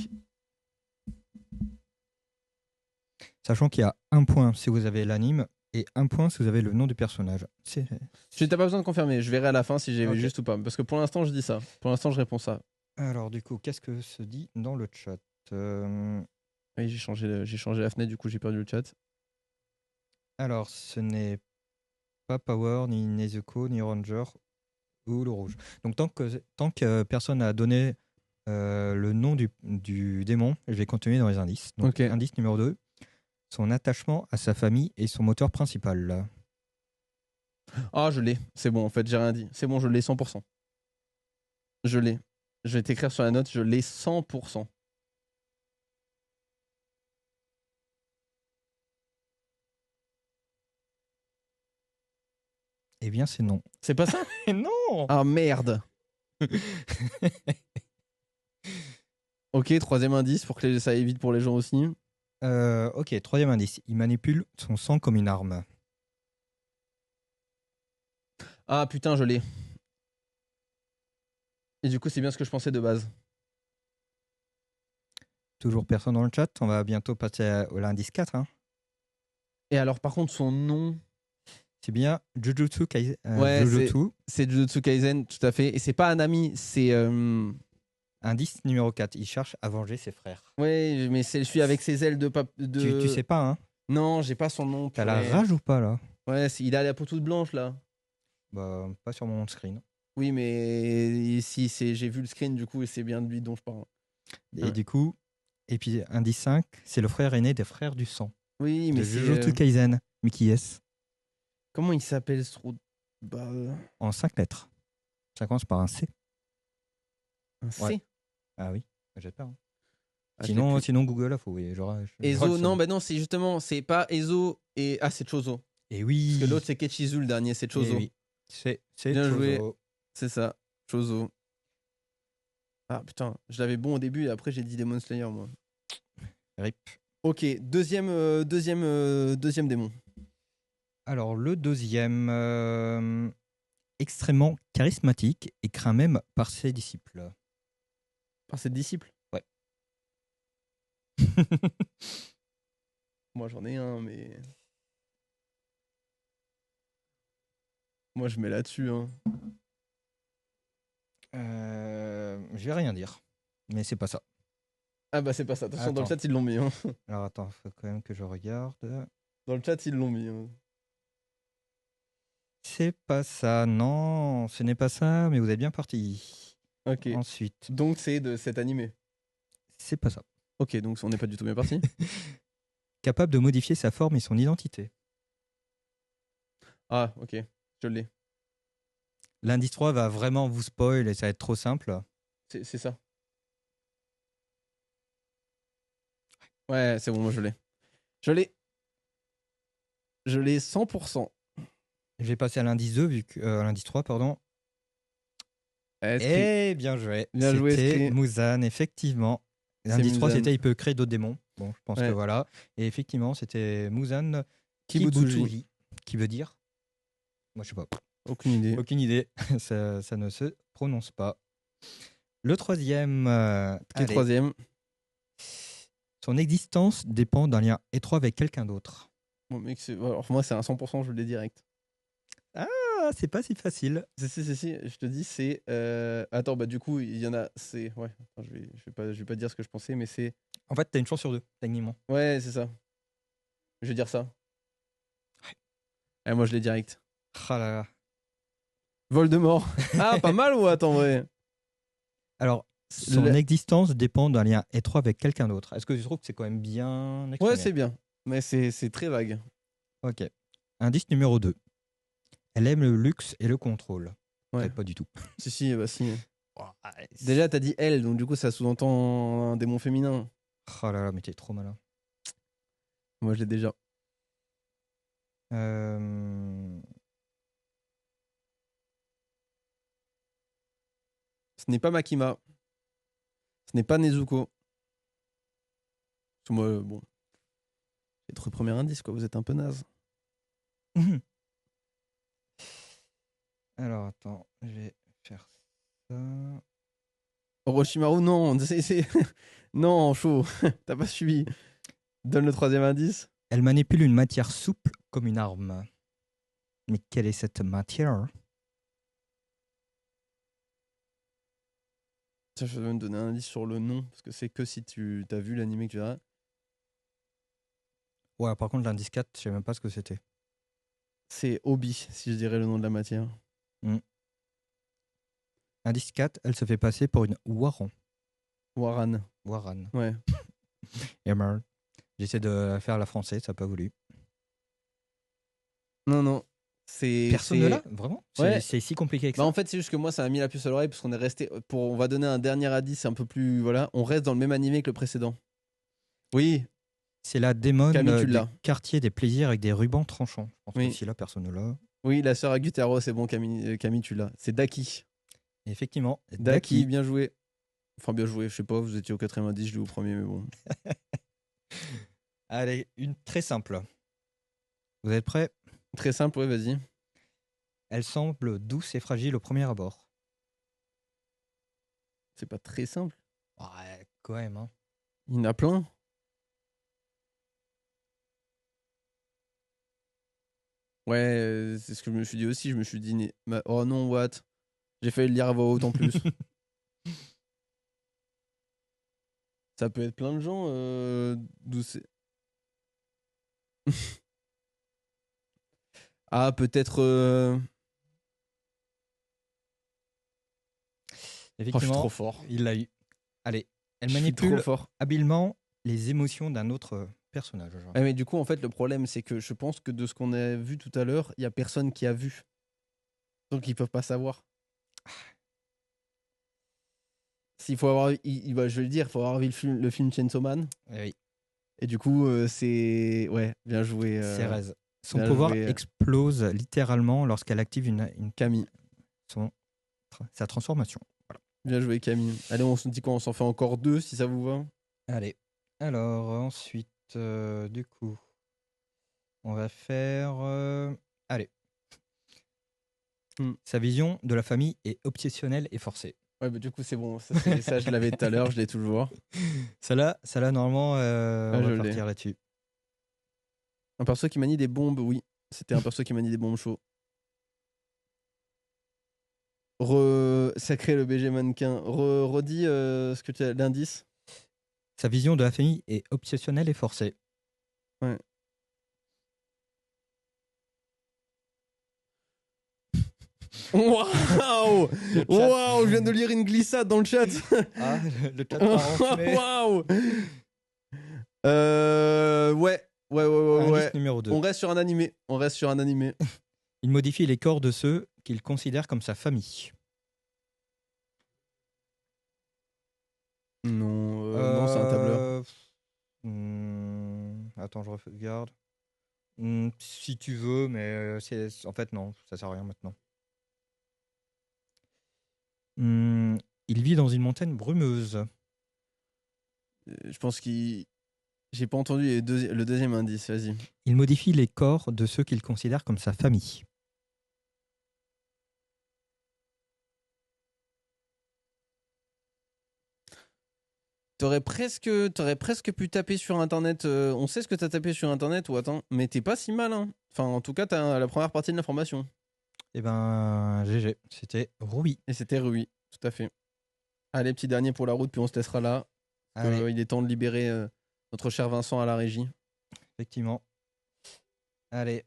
Sachant qu'il y a un point si vous avez l'anime et un point si vous avez le nom du personnage. T'as pas besoin de confirmer, je verrai à la fin si j'ai Ok. juste ou pas. Parce que pour l'instant je dis ça. Pour l'instant je réponds ça. Alors du coup, qu'est-ce que se dit dans le chat? Euh, Oui, j'ai changé la fenêtre, du coup j'ai perdu le chat. Alors, ce n'est pas Power, ni Nezuko, ni Ranger ou le rouge. Donc tant que personne n'a donné le nom du démon, je vais continuer dans les indices. Donc Ok. indice numéro 2, son attachement à sa famille et son moteur principal. Ah, je l'ai. C'est bon, en fait, j'ai rien dit. C'est bon, je l'ai 100%. Je l'ai. Je vais t'écrire sur la note, je l'ai 100%. Eh bien, c'est non. C'est pas ça? Non. Ah merde. Ok, troisième indice pour que ça aille vite pour les gens aussi. Ok, troisième indice. Il manipule son sang comme une arme. Ah putain, je l'ai. Et du coup, c'est bien ce que je pensais de base. Toujours personne dans le chat. On va bientôt passer à l'indice 4. Hein. Et alors, par contre, son nom. C'est bien Jujutsu Kaisen. Ouais, Jujutsu. c'est Jujutsu Kaisen, tout à fait. Et c'est pas Anami, c'est. Indice numéro 4. Il cherche à venger ses frères. Ouais, mais c'est celui avec ses ailes de. Tu sais pas, hein? Non, j'ai pas son nom, T'as la purée. rage ou pas là? Ouais, il a la peau toute blanche là. Bah, pas sur mon screen. Oui, mais si, j'ai vu le screen du coup et c'est bien de lui dont je parle. Et du coup, et puis indice 5, c'est le frère aîné des frères du sang. Oui, mais De c'est. Jujutsu Kaisen. Mais qui est-ce? Comment il s'appelle ce trou? Bah, En 5 lettres. Ça commence par un C. un C. Ouais. Ah oui, j'espère. Hein. Ah, je l'ai plus. Sinon Google a faux. J'aurai le Ezo, non, seum. bah non, c'est justement, c'est pas Ezo et. Ah, c'est Chozo. Et Parce que oui. l'autre c'est Kechizu, le dernier, c'est Et Chozo. oui. C'est Bien joué, Chozo. c'est ça, Chozo. Ah putain, je l'avais bon au début et après j'ai dit Demon Slayer, moi. RIP. Ok, deuxième démon. Alors le deuxième, extrêmement charismatique et craint même par ses disciples. Par ses disciples. Ouais. Moi j'en ai un, mais. Moi je mets là-dessus, hein. Je vais rien dire, mais c'est pas ça. Ah bah c'est pas ça. Attention, dans le Attends. chat ils l'ont mis, hein. Alors attends, faut quand même que je regarde. Dans le chat ils l'ont mis, hein. C'est pas ça, non, ce n'est pas ça, mais vous êtes bien parti. Ok. Ensuite, Donc c'est de cet animé. c'est pas ça. Ok, donc on n'est pas du tout bien parti. Capable de modifier sa forme et son identité. Ah, ok, je l'ai. L'indice 3 va vraiment vous spoil et ça va être trop simple. C'est ça. Ouais, c'est bon, moi je l'ai. Je l'ai. Je l'ai 100%. Je vais passer à l'indice 2, vu que, l'indice 3, pardon. Escrit. Eh, bien joué. Bien joué, C'était Escrit. Muzan, effectivement. C'est L'indice 3, Muzan. c'était il peut créer d'autres démons. Bon, je pense que Ouais. voilà. Et effectivement, c'était Muzan Kibutsuji. Kibutsuji, qui veut dire. Moi, je sais pas. Aucune idée. Aucune idée. Ça ne se prononce pas. Le troisième. Qui est troisième? Son existence dépend d'un lien étroit avec quelqu'un d'autre. Bon, mec, alors moi c'est un 100%, je l'ai direct. Ah, c'est pas si facile. Si, je te dis, c'est. Attends, bah du coup, il y en a. C'est. Ouais, attends, je vais pas dire ce que je pensais, mais c'est. En fait, t'as une chance sur deux, techniquement. Ouais, c'est ça. Je vais dire ça. Ouais, moi je l'ai direct. Ah là là. Voldemort. Ah, pas mal ou attends, ouais. Alors, son existence dépend d'un lien étroit avec quelqu'un d'autre. Est-ce que tu trouves que c'est quand même bien exprimé? Ouais, c'est bien. Mais c'est très vague. Ok. Indice numéro 2. Elle aime le luxe et le contrôle. Ouais. Peut-être pas du tout. Si, bah si. Déjà, t'as dit elle, donc du coup, ça sous-entend un démon féminin. Oh là là, mais t'es trop malin. Moi, je l'ai déjà. Ce n'est pas Makima. Ce n'est pas Nezuko. Parce que moi, bon, c'est votre premier indice, quoi. Vous êtes un peu naze. Alors, attends, je vais faire ça. Orochimaru, non. Non, chaud. T'as pas suivi. Donne le troisième indice. Elle manipule une matière souple comme une arme. Mais quelle est cette matière? Ça, je vais me donner un indice sur le nom, parce que c'est que si tu as vu l'anime que tu verras. Ouais, par contre, l'indice 4, je sais même pas ce que c'était. C'est Obi, si je dirais le nom de la matière. Indice 4, elle se fait passer pour une Waran. Waran. Waran. Ouais. Et merde. J'essaie de la faire à la française, ça n'a pas voulu. Non. Personne ne l'a? Vraiment? Ouais. C'est si compliqué que Bah ça? en fait, c'est juste que moi, ça m'a mis la puce à l'oreille parce qu'on est resté. On va donner un dernier indice un peu plus. Voilà, on reste dans le même animé que le précédent. Oui, C'est la démon Camille, tu du l'as. quartier des plaisirs avec des rubans tranchants. Je pense Oui. que si là, personne ne l'a. Oui, la sœur Agutaro, c'est bon, Camille, tu l'as. C'est Daki. Et effectivement, Daki, bien joué. Enfin, bien joué, je sais pas, vous étiez au 90, je l'ai au premier, mais bon. Allez, une très simple. Vous êtes prêts? Très simple, ouais, vas-y. Elle semble douce et fragile au premier abord. C'est pas très simple. Ouais, quand même, hein. Il y en a plein. Ouais, c'est ce que je me suis dit aussi. Je me suis dit, oh non, what? J'ai failli le lire à voix haute en plus. Ça peut être plein de gens d'où c'est. Ah, peut-être. Oh, je suis Effectivement, trop fort. il l'a eu. Allez, elle Je suis trop manipule fort. habilement les émotions d'un autre personnage. Genre. Ouais, mais du coup, en fait, le problème, c'est que je pense que de ce qu'on a vu tout à l'heure, il y a personne qui a vu. Donc, ils peuvent pas savoir. S'il faut avoir, bah, je vais le dire, il faut avoir vu le film Chainsaw Man. Eh oui, Et du coup, c'est. Ouais, bien joué. Cérèse. Son bien pouvoir joué, explose littéralement lorsqu'elle active Camille. sa transformation. Voilà. Bien joué, Camille. Allez, on se dit quoi? On s'en fait encore 2 si ça vous va. Allez. Alors, ensuite, du coup, on va faire. Allez. Sa vision de la famille est obsessionnelle et forcée. Ouais, bah, du coup, c'est bon. Ça, je l'avais tout à l'heure, je l'ai toujours. Celle-là, normalement, on va partir là-dessus. Un perso qui manie des bombes, oui. C'était un perso qui manie des bombes chauds. Sacré le BG mannequin. Redis ce que tu as, l'indice. Sa vision de la famille est obsessionnelle et forcée. Ouais. Waouh! Waouh! Je viens de lire une glissade dans le chat. Ah, le chat part enfumer. Waouh! Ouais. Indice numéro 2. On reste sur un animé. Il modifie les corps de ceux qu'il considère comme sa famille. Non, c'est un tableur. Attends, je regarde. Si tu veux, mais en fait, non, ça sert à rien maintenant. Il vit dans une montagne brumeuse. Je pense qu'il. J'ai pas entendu le deuxième indice, vas-y. Il modifie les corps de ceux qu'il considère comme sa famille. T'aurais presque pu taper sur internet. On sait ce que t'as tapé sur internet ou attends, mais t'es pas si mal, hein. Enfin, en tout cas, t'as la première partie de l'information. Eh ben, GG, c'était Ruby. Et c'était Rui, tout à fait. Allez, petit dernier pour la route, puis on se laissera là. Il est temps de libérer notre cher Vincent à la régie. Effectivement. Allez.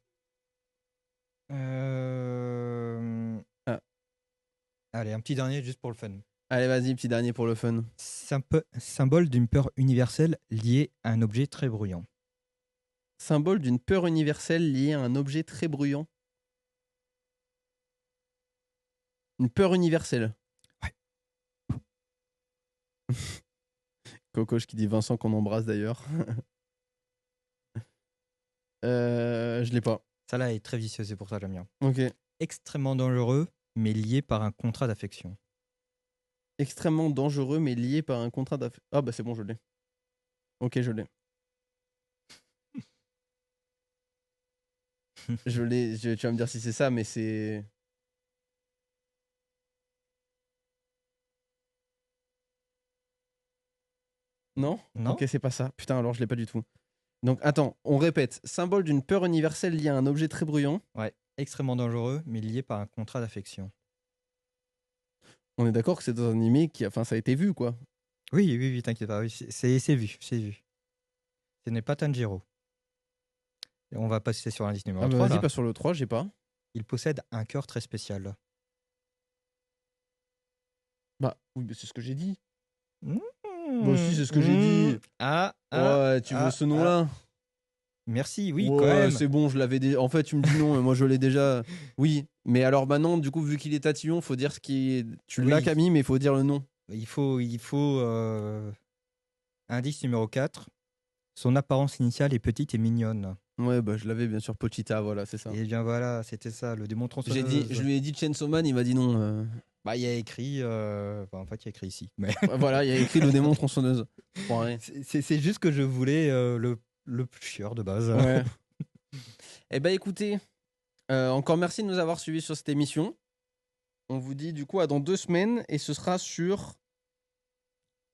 Allez, un petit dernier juste pour le fun. Allez, vas-y, petit dernier pour le fun. Symbole d'une peur universelle liée à un objet très bruyant. Symbole d'une peur universelle liée à un objet très bruyant. Une peur universelle. Ouais. Cocoche qui dit Vincent qu'on embrasse d'ailleurs. Je l'ai pas. Ça là est très vicieux, c'est pour ça j'aime bien. Ok. Extrêmement dangereux, mais lié par un contrat d'affection. extrêmement dangereux mais lié par un contrat d'affection. Ah bah c'est bon, je l'ai. Ok, je l'ai. Je l'ai. Tu vas me dire si c'est ça, mais c'est. Non? Non. Ok, c'est pas ça. Putain, alors je l'ai pas du tout. Donc attends, on répète. Symbole d'une peur universelle liée à un objet très bruyant. Ouais, extrêmement dangereux, mais lié par un contrat d'affection. On est d'accord que c'est dans un animé qui. Enfin, ça a été vu, quoi. Oui, oui, oui, t'inquiète pas. Oui, c'est vu, c'est vu. Ce n'est pas Tanjiro. Et on va passer sur l'indice numéro Ah bah 3. vas-y, Là. pas sur le 3, j'ai pas. Il possède un cœur très spécial. Bah oui, mais c'est ce que j'ai dit. Mmh, Bah si, c'est ce que j'ai dit. Ouais, tu veux ce nom-là? Merci, oui, quand Ouais, même. c'est bon, je l'avais déjà. En fait, tu me dis non, mais moi je l'ai déjà. Oui, mais alors maintenant, du coup, vu qu'il est tatillon, faut dire ce qui est. Tu l'as, Oui. Camille, mais il faut dire le nom. Il faut indice numéro 4. Son apparence initiale est petite et mignonne. Ouais, bah je l'avais bien sûr, Pochita, voilà, c'est ça. Et bien voilà, c'était ça, le démon J'ai dit, tronçonneuse. je lui ai dit Chainsaw Man, il m'a dit non. Bah, il y a écrit. En fait, il y a écrit ici. Mais Voilà, il y a écrit le démon tronçonneuse. Ouais. c'est juste que je voulais le plus chieur de base. Ouais. Eh ben écoutez, encore merci de nous avoir suivis sur cette émission. On vous dit du coup à dans 2 semaines et ce sera sur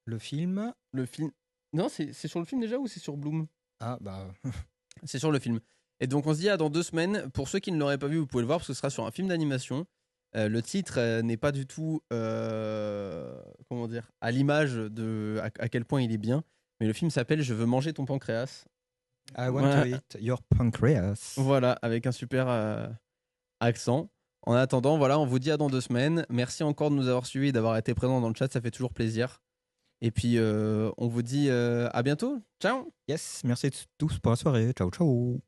Le film. le film. Non, c'est sur le film déjà ou c'est sur Bloom? Ah, bah. C'est sur le film. Et donc on se dit à dans 2 semaines. Pour ceux qui ne l'auraient pas vu, vous pouvez le voir parce que ce sera sur un film d'animation. Le titre n'est pas du tout, comment dire, à l'image de à quel point il est bien. Mais le film s'appelle Je veux manger ton pancréas. I want to eat your pancreas. Voilà, avec un super accent. En attendant, voilà, on vous dit à dans 2 semaines. Merci encore de nous avoir suivis et d'avoir été présents dans le chat, ça fait toujours plaisir. Et puis, on vous dit à bientôt. Ciao! Yes, merci tous pour la soirée. Ciao, ciao.